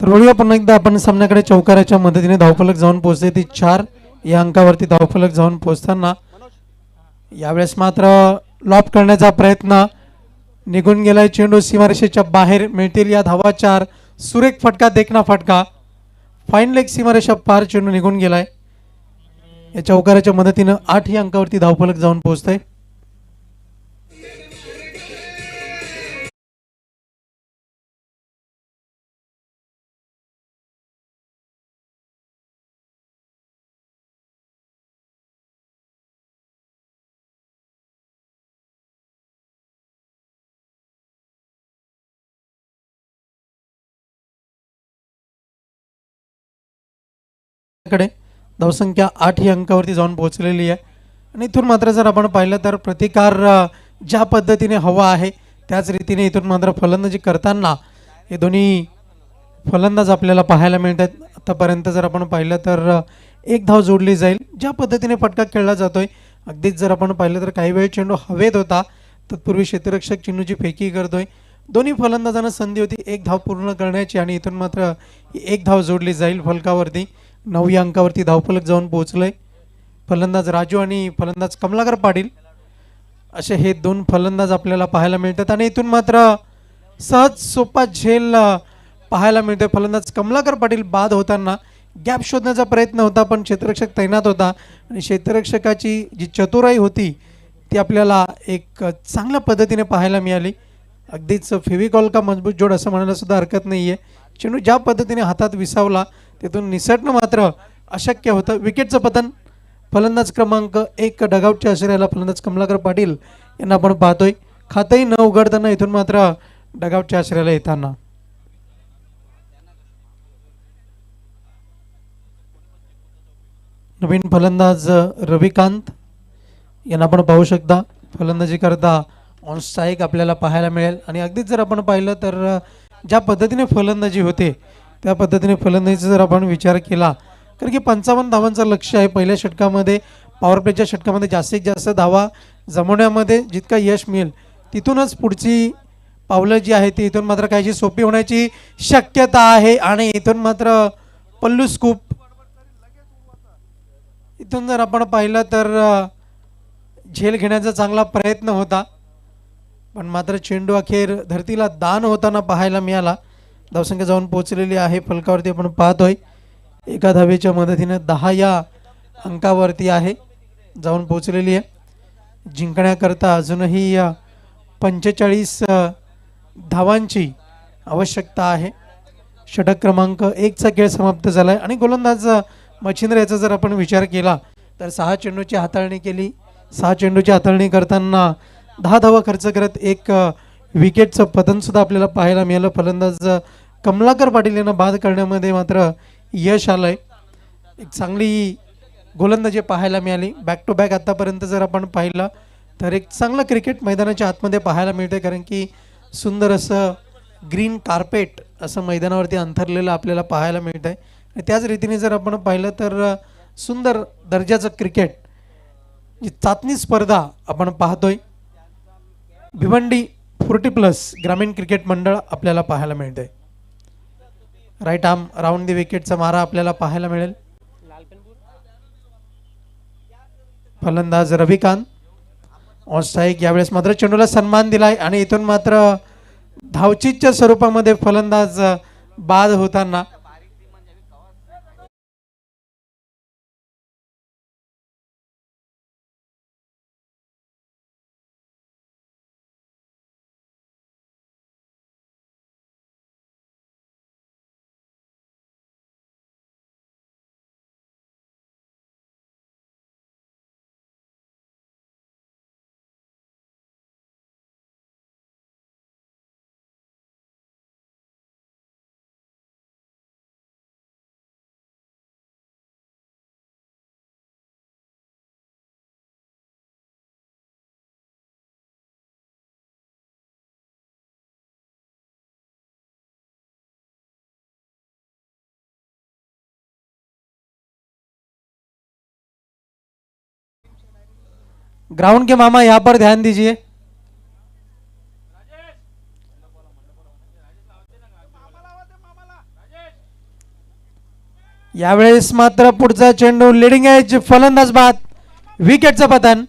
तर वळूया पुन्हा एकदा आपण सामन्याकडे. चौकाराच्या मदतीने धावफलक जाऊन पोहोचते ती 4 या अंकावरती धावफलक जाऊन पोहोचताना यावेळेस मात्र लॉप करण्याचा प्रयत्न, निघून गेलाय चेंडू सीमारेषेच्या बाहेर, मिळतील या धावा 4. सुरेख फटका, देखना फटका, फाईन लेग, सीमारेषा पार, चेंडू निघून गेलाय. या चौकाराच्या मदतीनं 8 या अंकावरती धावफलक जाऊन पोहोचतंय. कडे धावसंख्या 8 ही अंकावरती जाऊन पोहोचलेली आहे. आणि इथून मात्र जर आपण पाहिलं तर प्रतिकार ज्या पद्धतीने हवा आहे त्याच रीतीने इथून मात्र फलंदाजी करताना हे दोन्ही फलंदाज आपल्याला पाहायला मिळतात. आतापर्यंत जर आपण पाहिलं तर 1 धाव जोडली जाईल. ज्या पद्धतीने फटका खेळला जातोय, अगदीच जर आपण पाहिलं तर काही वेळ चेंडू हवेत होता, तत्पूर्वी क्षेत्ररक्षक चेंडूची फेकी करतोय. दोन्ही फलंदाजांना संधी होती 1 धाव पूर्ण करण्याची आणि इथून मात्र 1 धाव जोडली जाईल फलकावरती. 9 या अंकावरती धावफलक जाऊन पोहोचलंय. फलंदाज राजू आणि फलंदाज कमलाकर पाटील असे हे 2 फलंदाज आपल्याला पाहायला मिळतात. आणि इथून मात्र सहज सोपा झेल पाहायला मिळतोय. फलंदाज कमलाकर पाटील बाद होताना गॅप शोधण्याचा प्रयत्न होता, पण क्षेत्ररक्षक तैनात होता आणि क्षेत्ररक्षकाची जी चतुराई होती ती आपल्याला एक चांगल्या पद्धतीने पाहायला मिळाली. अगदीच फेविकॉल का मजबूत जोड असं म्हणायला सुद्धा हरकत नाही आहे. चेंडू ज्या पद्धतीने हातात विसावला तिथून निसटणं मात्र अशक्य होतं. विकेटचं पतन फलंदाज क्रमांक 1 डगआउटच्या आश्रयाला फलंदाज कमलाकर पाटील यांना आपण पाहतोय. खातंही न उघडताना इथून मात्र डगआउटच्या आश्रयाला येताना नवीन फलंदाज रविकांत यांना आपण पाहू शकता. फलंदाजी करता ऑन स्ट्राईक आपल्याला पाहायला मिळेल. आणि अगदीच जर आपण पाहिलं तर ज्या पद्धतीने फलंदाजी होते त्या पद्धतीने फलंदाजीचा जर आपण विचार केला कारण की 55 धावांचं लक्ष्य आहे. पहिल्या षटकामध्ये पॉवर प्लेच्या षटकामध्ये जास्तीत जास्त धावा जमवण्यामध्ये जितका यश मिळेल तिथूनच पुढची पावलं जी आहे ती इथून मात्र काहीशी सोपी होण्याची शक्यता आहे. आणि इथून मात्र पल्लू स्कूप इथून जर आपण पाहिलं तर झेल घेण्याचा चांगला प्रयत्न होता, पण मात्र चेंडू अखेर धरतीला दान होताना पाहायला मिळाला. धावसंख्या जाऊन पोहोचलेली आहे फलकावरती आपण पाहतोय. एका धावेच्या मदतीने 10 या अंकावरती आहे जाऊन पोहोचलेली आहे. जिंकण्याकरता अजूनही 45 धावांची आवश्यकता आहे. षटक क्रमांक 1चा खेळ समाप्त झाला आहे. आणि गोलंदाज मच्छिंद्र याचा जर आपण विचार केला तर 6 चेंडूची हाताळणी केली. 6 चेंडूची हाताळणी करताना 10 धावा खर्च करत एक विकेटचं पतनसुद्धा आपल्याला पाहायला मिळालं. फलंदाज कमलाकर पाटील यांना बाद करण्यामध्ये मात्र यश आलं आहे. एक चांगली गोलंदाजी पाहायला मिळाली. बॅक टू बॅक आत्तापर्यंत जर आपण पाहिलं तर एक चांगलं क्रिकेट मैदानाच्या आतमध्ये पाहायला मिळते, कारण की सुंदर असं ग्रीन कार्पेट असं मैदानावरती अंथरलेलं आपल्याला पाहायला मिळतं आहे. आणि त्याच रीतीने जर आपण पाहिलं तर सुंदर दर्जाचं क्रिकेट जी चाचणी स्पर्धा आपण पाहतोय. भिवंडी 40+ ग्रामीण क्रिकेट मंडळ आपल्याला पाहायला मिळते. राईट आर्म राऊंड दी विकेटचा मारा आपल्याला पाहायला मिळेल. फलंदाज रविकांत ऑन स्ट्राईक. यावेळेस मात्र चेंडूला सन्मान दिलाय आणि इथून मात्र धावचीच्या स्वरूपामध्ये फलंदाज बाद होताना ग्राउंड के मामा यहाँ पर ध्यान दीजिए. यावेळेस मात्र पुढचा चेंडू लिडिंग एज फलंदाज बाद. विकेटचं पतन.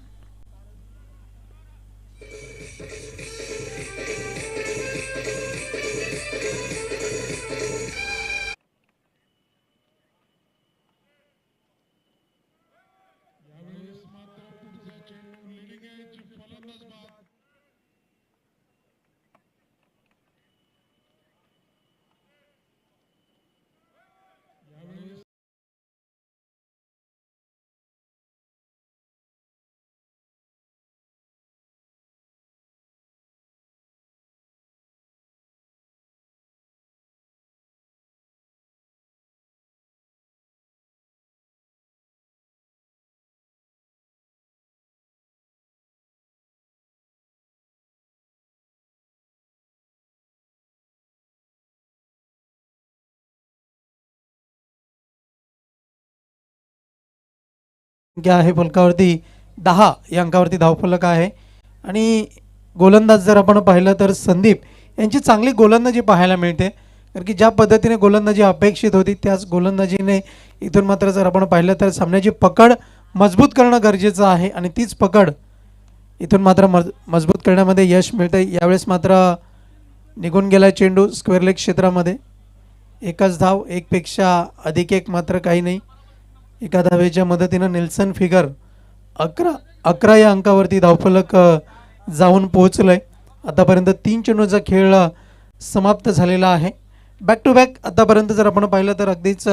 आहे फलकावरती 10 या अंकावरती धावफलक आहे. आणि गोलंदाज जर आपण पाहिलं तर संदीप यांची चांगली गोलंदाजी पाहायला मिळते, कारण की ज्या पद्धतीने गोलंदाजी अपेक्षित होती त्याच गोलंदाजीने इथून मात्र जर आपण पाहिलं तर सामन्याची पकड मजबूत करणं गरजेचं आहे आणि तीच पकड इथून मात्र मजबूत करण्यामध्ये यश मिळते. यावेळेस मात्र निघून गेला चेंडू स्क्वेअर लेग क्षेत्रामध्ये. एकच धाव, एकपेक्षा अधिक एक मात्र काही नाही. एका धावेच्या मदतीनं नेल्सन फिगर 11 या अंकावरती धावफलक जाऊन पोहोचलंय. आतापर्यंत 3 चेंडूचा खेळ समाप्त झालेला आहे. बॅक टू बॅक आतापर्यंत जर आपण पाहिलं तर अगदीच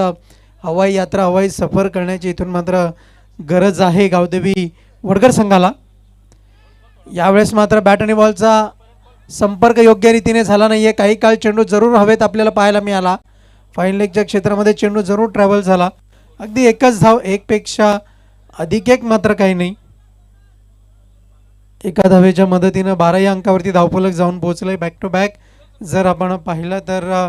हवाई यात्रा, हवाई सफर करण्याची इथून मात्र गरज आहे गावदेवी वडगर संघाला. यावेळेस मात्र बॅट आणि बॉलचा संपर्क योग्य रीतीने झाला नाही आहे. काही काळ चेंडू जरूर हवेत आपल्याला पाहायला मिळाला. फाईन लेगच्या क्षेत्रामध्ये चेंडू जरूर ट्रॅव्हल झाला. अगदी एकच धाव, एकपेक्षा अधिक एक मात्र काही नाही. एका धावेच्या मदतीनं 12 या अंकावरती धावफलक जाऊन पोहोचलंय. बॅक टू बॅक जर आपण पाहिलं तर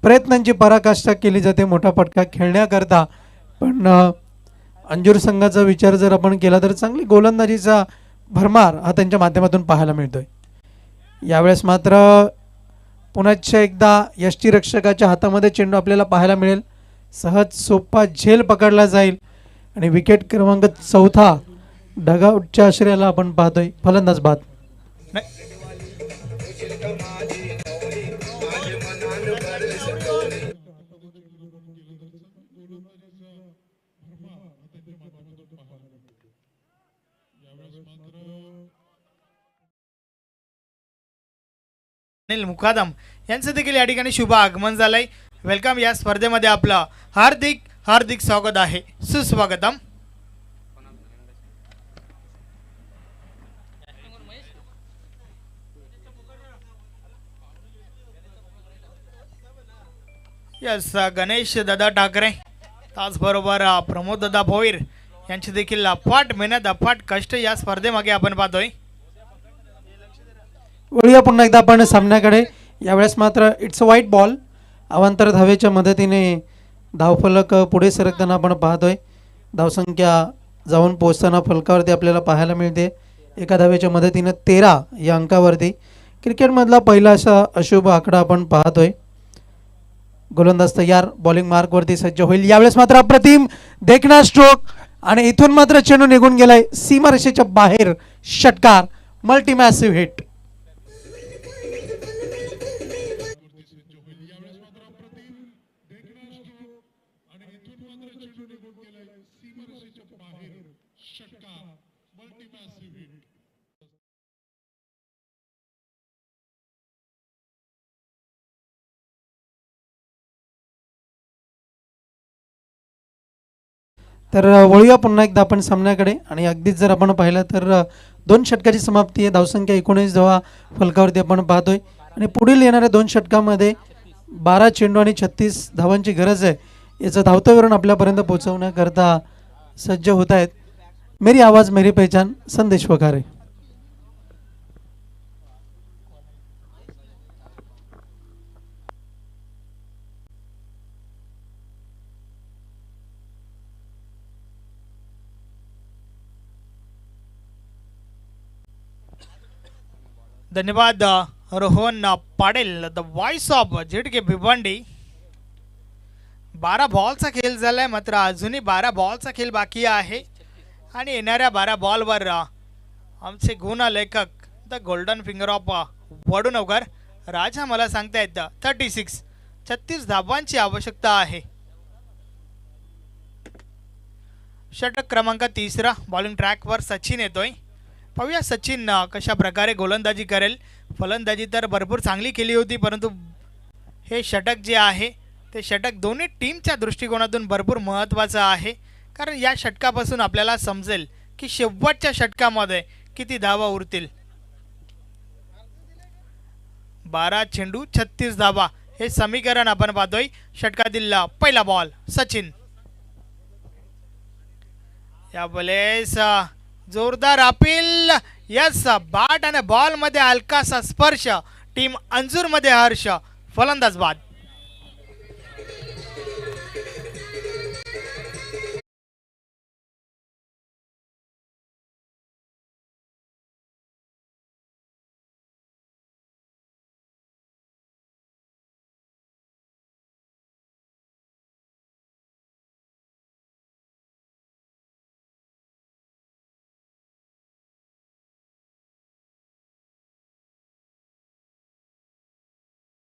प्रयत्नांची पराकाष्ठा केली जाते मोठा फटका खेळण्याकरता, पण अंजूर संघाचा विचार जर आपण केला तर चांगली गोलंदाजीचा भरमार हा त्यांच्या माध्यमातून पाहायला मिळतोय. यावेळेस मात्र पुन्हा एकदा यष्टीरक्षकाच्या हातामध्ये चेंडू आपल्याला पाहायला मिळेल. सहज सोपा झेल पकडला जाईल आणि विकेट क्रमांक 4 डगआउटच्या आश्रयाला आपण पाहतोय. फलंदाज बाद. अनिल मुकादम यांचं देखील या ठिकाणी शुभ आगमन झालंय. वेलकम. या स्पर्धेमध्ये आपलं हार्दिक हार्दिक स्वागत आहे, सुस्वागतम. यस, गणेश दादा ठाकरे त्याचबरोबर प्रमोद दादा भोईर यांची देखील अफाट मेहनत, अफाट कष्ट या स्पर्धेमागे आपण पाहतोय. वळूया पुन्हा एकदा आपण सामन्याकडे. यावेळेस मात्र इट्स अ व्हाईट बॉल. अवांतर धावेच्या मदतीने धावफलक पुढे सरकताना आपण पाहतोय. धावसंख्या जाऊन पोहोचताना फलकावरती आपल्याला पाहायला मिळते. एका धावेच्या मदतीनं 13 या अंकावरती. क्रिकेटमधला पहिला असा अशुभ आकडा आपण पाहतोय. गोलंदाज तयार, बॉलिंग मार्कवरती सज्ज होईल. यावेळेस मात्र अप्रतिम देखणा स्ट्रोक आणि इथून मात्र चेंडू निघून गेलाय सीमारेषेच्या बाहेर. षटकार, मल्टीमॅसिव्ह हिट. तर वळूया पुन्हा एकदा आपण सामन्याकडे. आणि अगदीच जर आपण पाहिलं तर 2 षटकाची समाप्ती आहे. धावसंख्या 19 धावा फलकावरती आपण पाहतोय. आणि पुढील येणाऱ्या 2 षटकामध्ये 12 चेंडू आणि 36 धावांची गरज आहे. याचं धावतं विवरण आपल्यापर्यंत पोहोचवण्याकरता सज्ज होत आहेत मेरी आवाज मेरी पहचान संदेश वखारे. धन्यवाद Rohan Patil, the voice of ZK Bhiwandi. 12 बॉलचा खेळ झालाय, मात्र अजूनही 12 बॉलचा खेळ बाकी आहे. आणि येणाऱ्या 12 बॉलवर आमचे गुण लेखक द गोल्डन फिंगर ऑफ वडुनगर राजा मला सांगतायत 36 धावांची आवश्यकता आहे. षटक क्रमांक 3 बॉलिंग ट्रॅकवर सचिन येतोय. पाहूया सचिन कशा प्रकारे गोलंदाजी करेल. फलंदाजी तर भरपूर चांगली केली होती, परंतु हे षटक जे आहे ते षटक दोन्ही टीमच्या दृष्टिकोनातून भरपूर महत्त्वाचं आहे. कारण या षटकापासून आपल्याला समजेल की शेवटच्या षटकामध्ये किती धावा उरतील. 12 चेंडू 36 धावा हे समीकरण आपण पाहतोय. षटकातील पहिला बॉल सचिन. या वेळेस जोरदार अपील. यस, बॅट आणि बॉल मध्ये हलकासा स्पर्श. टीम अंजूर मध्ये हर्ष. फलंदाज बाद.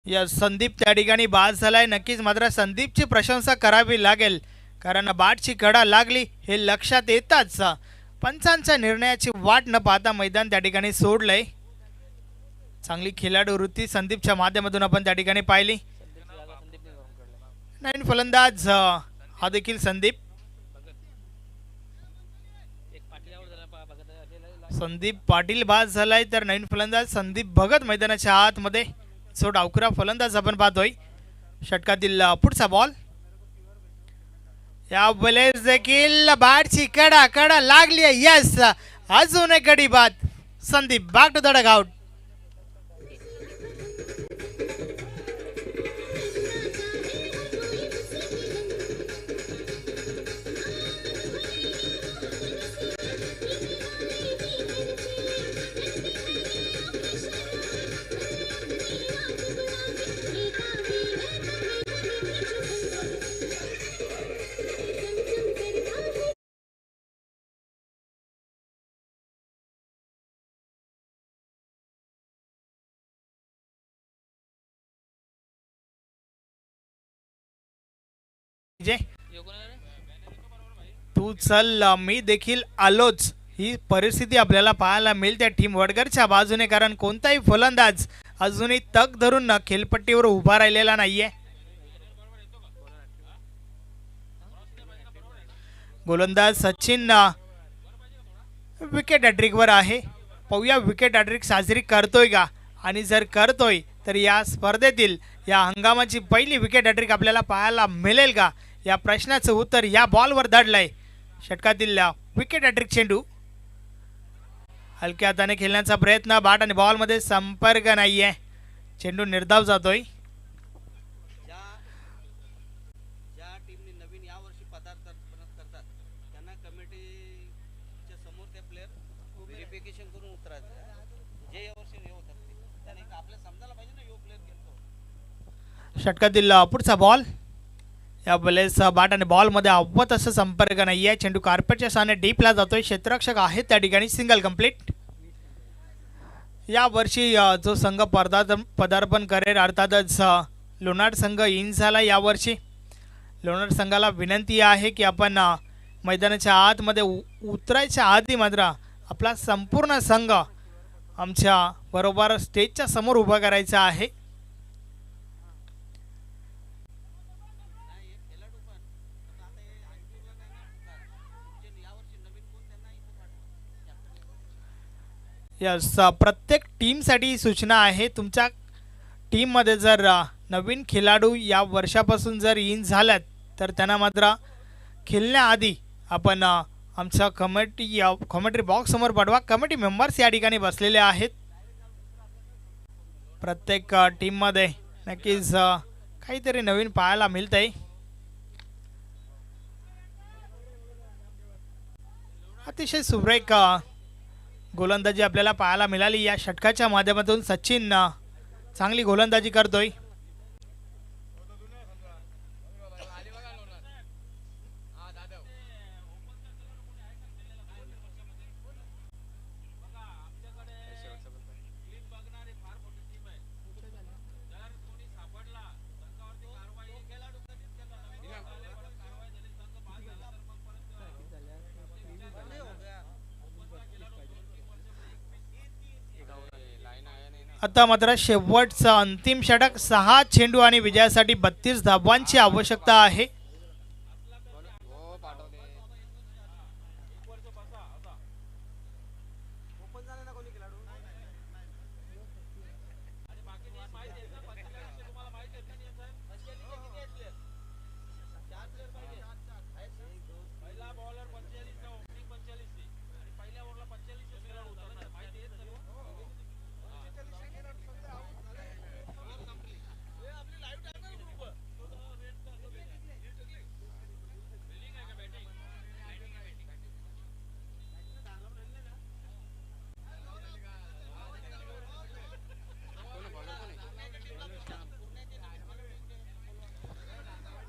या संदीप त्या ठिकाणी बाद झालाय. नक्कीच मात्र संदीपची प्रशंसा करावी लागेल, कारण बाटची कडा लागली हे लक्षात येताच पंचांच्या निर्णयाची वाट न पाहता मैदान त्या ठिकाणी सोडलंय. चांगली खेळाडू वृत्ती संदीपच्या माध्यमातून आपण त्या ठिकाणी पाहिली. नवीन फलंदाज हा देखील संदीप पाटील बाद झालाय, तर नवीन फलंदाज संदीप भगत मैदानाच्या आतमध्ये. सो डावखुरा फलंदाज आपण पाहतोय. षटकातील पुढचा बॉल. या वेळेस देखील बॅटची कडा लागली आहे. यस, अजून एक गडी बाद. Sandeep back to the dugout. तू चल मी देखील आलोच, ही परिस्थिती आपल्याला पाहायला मिळते टीम वडगरच्या बाजूने, कारण कोणताही फलंदाज अजूनही तग धरून खेळपट्टीवर उभा राहिलेला नाहीये. गोलंदाज सचिन विकेट हॅट्रिकवर आहे. पाहूया विकेट हॅट्रिक साजरी करतोय का, आणि जर करतोय तर या स्पर्धेतील या हंगामाची पहिली विकेट हॅट्रिक आपल्याला पाहायला मिळेल का, या प्रश्नाचं उत्तर या बॉलवर दडलंय. षटकातील विकेट हॅट्रिक चेंडू. हलक्या हाताने खेळण्याचा प्रयत्न, बॅट आणि बॉल मध्ये संपर्क नाहीये. चेंडू निर्धाव जातोय. ज्या टीमने नवीन यावर्षी पदार्पण करतात त्यांना कमिटीच्या समोर ते प्लेयर व्हेरिफिकेशन करून उतरायचं. जे यावर्षी हे होतात त्याने आपल्या समजायला पाहिजे ना, यो प्लेयर खेळतो. षटकातील पुढचा बॉल. या वेळेस बॅट आणि बॉल मध्ये अव्वत असं संपर्क नाहीये. चेंडू कार्पेटच्या साने डीपला जातोय. क्षेत्ररक्षक आहे त्या ठिकाणी. Single complete. या वर्षी जो संघ पदार्पण करेल अर्थातच लोणार संघ इन झाला यावर्षी. लोणार संघाला विनंती आहे की आपण मैदानाच्या आतमध्ये उतरायच्या आधी मात्र आपला संपूर्ण संघ आमच्या बरोबर स्टेजच्या समोर उभा करायचा आहे. यस, प्रत्येक टीमसाठी सूचना आहे. तुमच्या टीममध्ये जर नवीन खेळाडू या वर्षापासून जर इन झाल्यात तर त्यांना मात्र खेळण्याआधी आपण आमच्या कमेंट्री बॉक्स समोर पाठवा. कमिटी मेंबर्स या ठिकाणी बसलेले आहेत. प्रत्येक टीममध्ये नक्कीच काहीतरी नवीन पाहायला मिळतंय. अतिशय सुरेख गोलंदाजी आपल्याला पाहायला मिळाली. या षटकाच्या माध्यमातून सचिन चांगली गोलंदाजी करतोय. आता मात्र शेवटचा अंतिम षटक. 6 चेंडू आणि विजयासाठी 32 धावांची आवश्यकता आहे.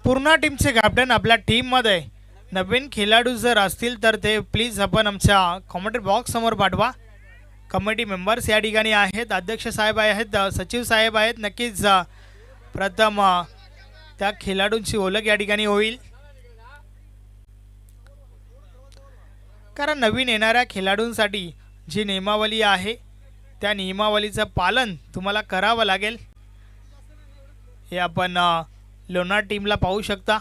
पूर्ण टीमचे कॅप्टन आपल्या टीममध्ये नवीन खेळाडू जर असतील तर ते प्लीज आपण आमच्या कमेंट्री बॉक्स समोर पाठवा. कमिटी मेंबर्स या ठिकाणी आहेत. अध्यक्ष साहेब आहेत, सचिव साहेब आहेत. नक्कीच प्रथम त्या खेळाडूंची ओळख या ठिकाणी होईल, कारण नवीन येणाऱ्या खेळाडूंसाठी जी नियमावली आहे त्या नियमावलीचं पालन तुम्हाला करावं लागेल. हे आपण लोणार टीमला पाहू शकता.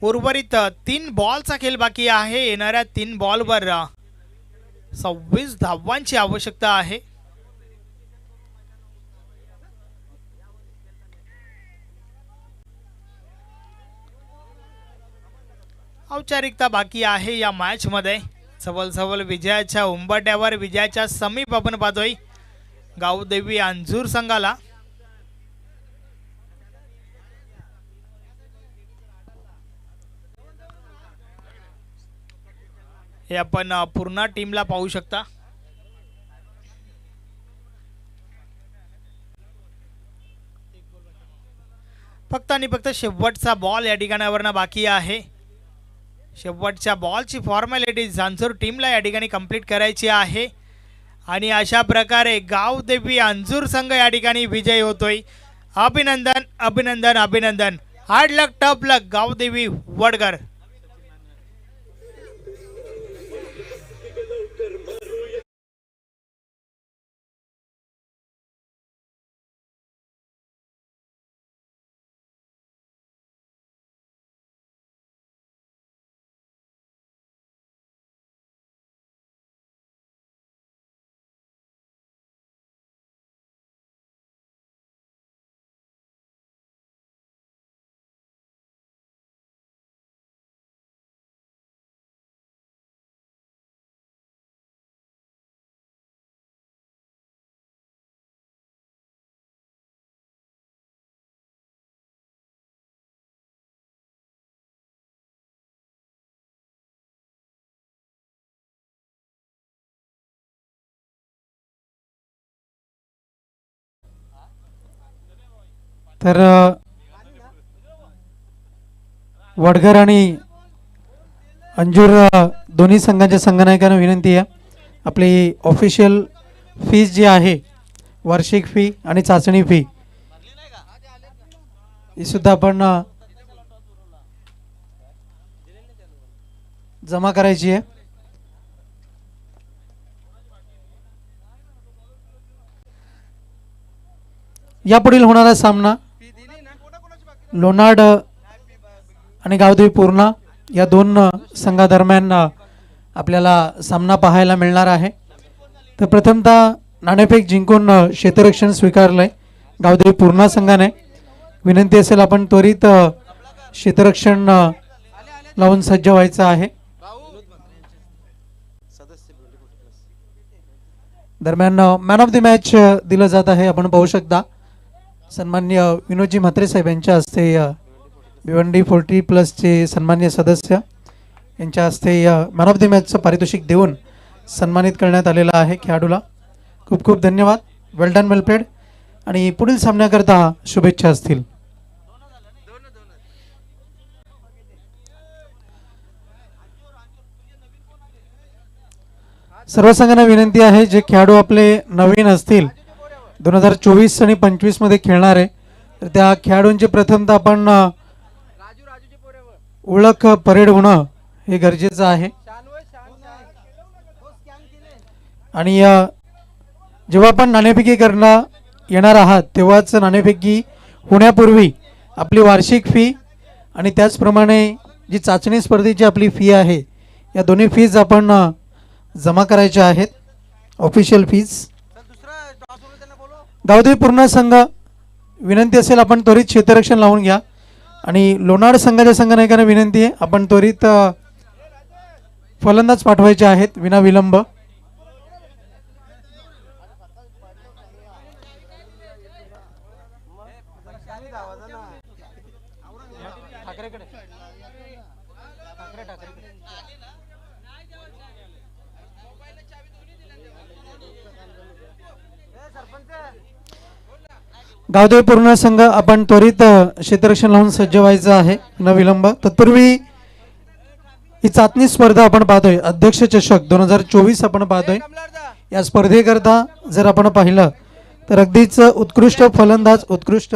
उर्वरित 3 बॉलचा खेळ बाकी आहे. येणाऱ्या 3 बॉलवर 26 धावांची आवश्यकता आहे. औपचारिकता बाकी आहे या मॅच मध्ये. सवल विजयाच्या उंबरठ्यावर, विजयाच्या समीप आपण पाहतोय गावदेवी अंजूर संघाला. हे आपण पूर्ण टीमला पाहू शकता. फक्त आणि फक्त शेवटचा बॉल या ठिकाणावरनं बाकी आहे. शेवटच्या बॉलची फॉर्मॅलिटी अंजूर टीमला या ठिकाणी कंप्लीट करायची आहे. आणि अशा प्रकारे गावदेवी अंजूर संघ या ठिकाणी विजयी होतोय. अभिनंदन अभिनंदन अभिनंदन. हार्ड लक टफ लक गावदेवी वडगर. तर वडगर आणि अंजूर दोन्ही संघांच्या संघनायकांना विनंती आहे, आपली ऑफिशियल फीज जी आहे, वार्षिक फी आणि चाचणी फी ही सुद्धा आपण जमा करायची आहे. यापुढील होणारा सामना लोणाड आणि गावदेवी पूर्णा या दोन संघादरम्यान आपल्याला सामना पाहायला मिळणार आहे. तर प्रथमतः नाणेफेक जिंकून क्षेत्ररक्षण स्वीकारलंय गावदेवी पूर्णा संघाने. विनंती असेल आपण त्वरित क्षेत्ररक्षण लावून सज्ज व्हायचं आहे. दरम्यान मॅन ऑफ द मॅच दिलं जात आहे. आपण पाहू शकता सन्मान्य विनोदजी म्हात्रे साहेब यांच्या हस्ते भिवंडी 40+ सन्मान्य सदस्य यांच्या हस्ते मॅन ऑफ द मॅचचं पारितोषिक देऊन सन्मानित करण्यात आलेला आहे खेळाडूला. खूप खूप धन्यवाद. वेल डन, वेल प्लेड. आणि पुढील सामन्याकरता शुभेच्छा असतील. सर्व संघांना विनंती आहे, जे खेळाडू आपले नवीन असतील 2024 आणि 25 मध्ये खेळणारे, तर त्या खेळाडूंचे प्रथमतः आपण ओळख परेड होणं हे गरजेचं आहे. आणि जेव्हा आपण नाणेफेकी करणं येणार आहात तेव्हाच नाणेफेकी होण्यापूर्वी आपली वार्षिक फी आणि त्याचप्रमाणे जी चाचणी स्पर्धेची आपली फी आहे, या दोन्ही फीज आपण जमा करायच्या आहेत, ऑफिशियल फीज. गावदेवी पूर्णा संघ विनंती असेल आपण त्वरित क्षेत्ररक्षण लावून घ्या. आणि लोणाड संघाच्या संघनायकांना विनंती आहे, आपण त्वरित फलंदाज पाठवायचे आहेत विना विलंब. गावदेवी पूर्ण संघ आपण त्वरित क्षेत्ररक्षण लावून सज्ज व्हायचं आहे न विलंब. तत्पूर्वी ही चाचणी स्पर्धा आपण पाहतोय, अध्यक्ष चषक 2024 आपण पाहतोय. या स्पर्धेकरता जर आपण पाहिलं तर अगदीच उत्कृष्ट फलंदाज, उत्कृष्ट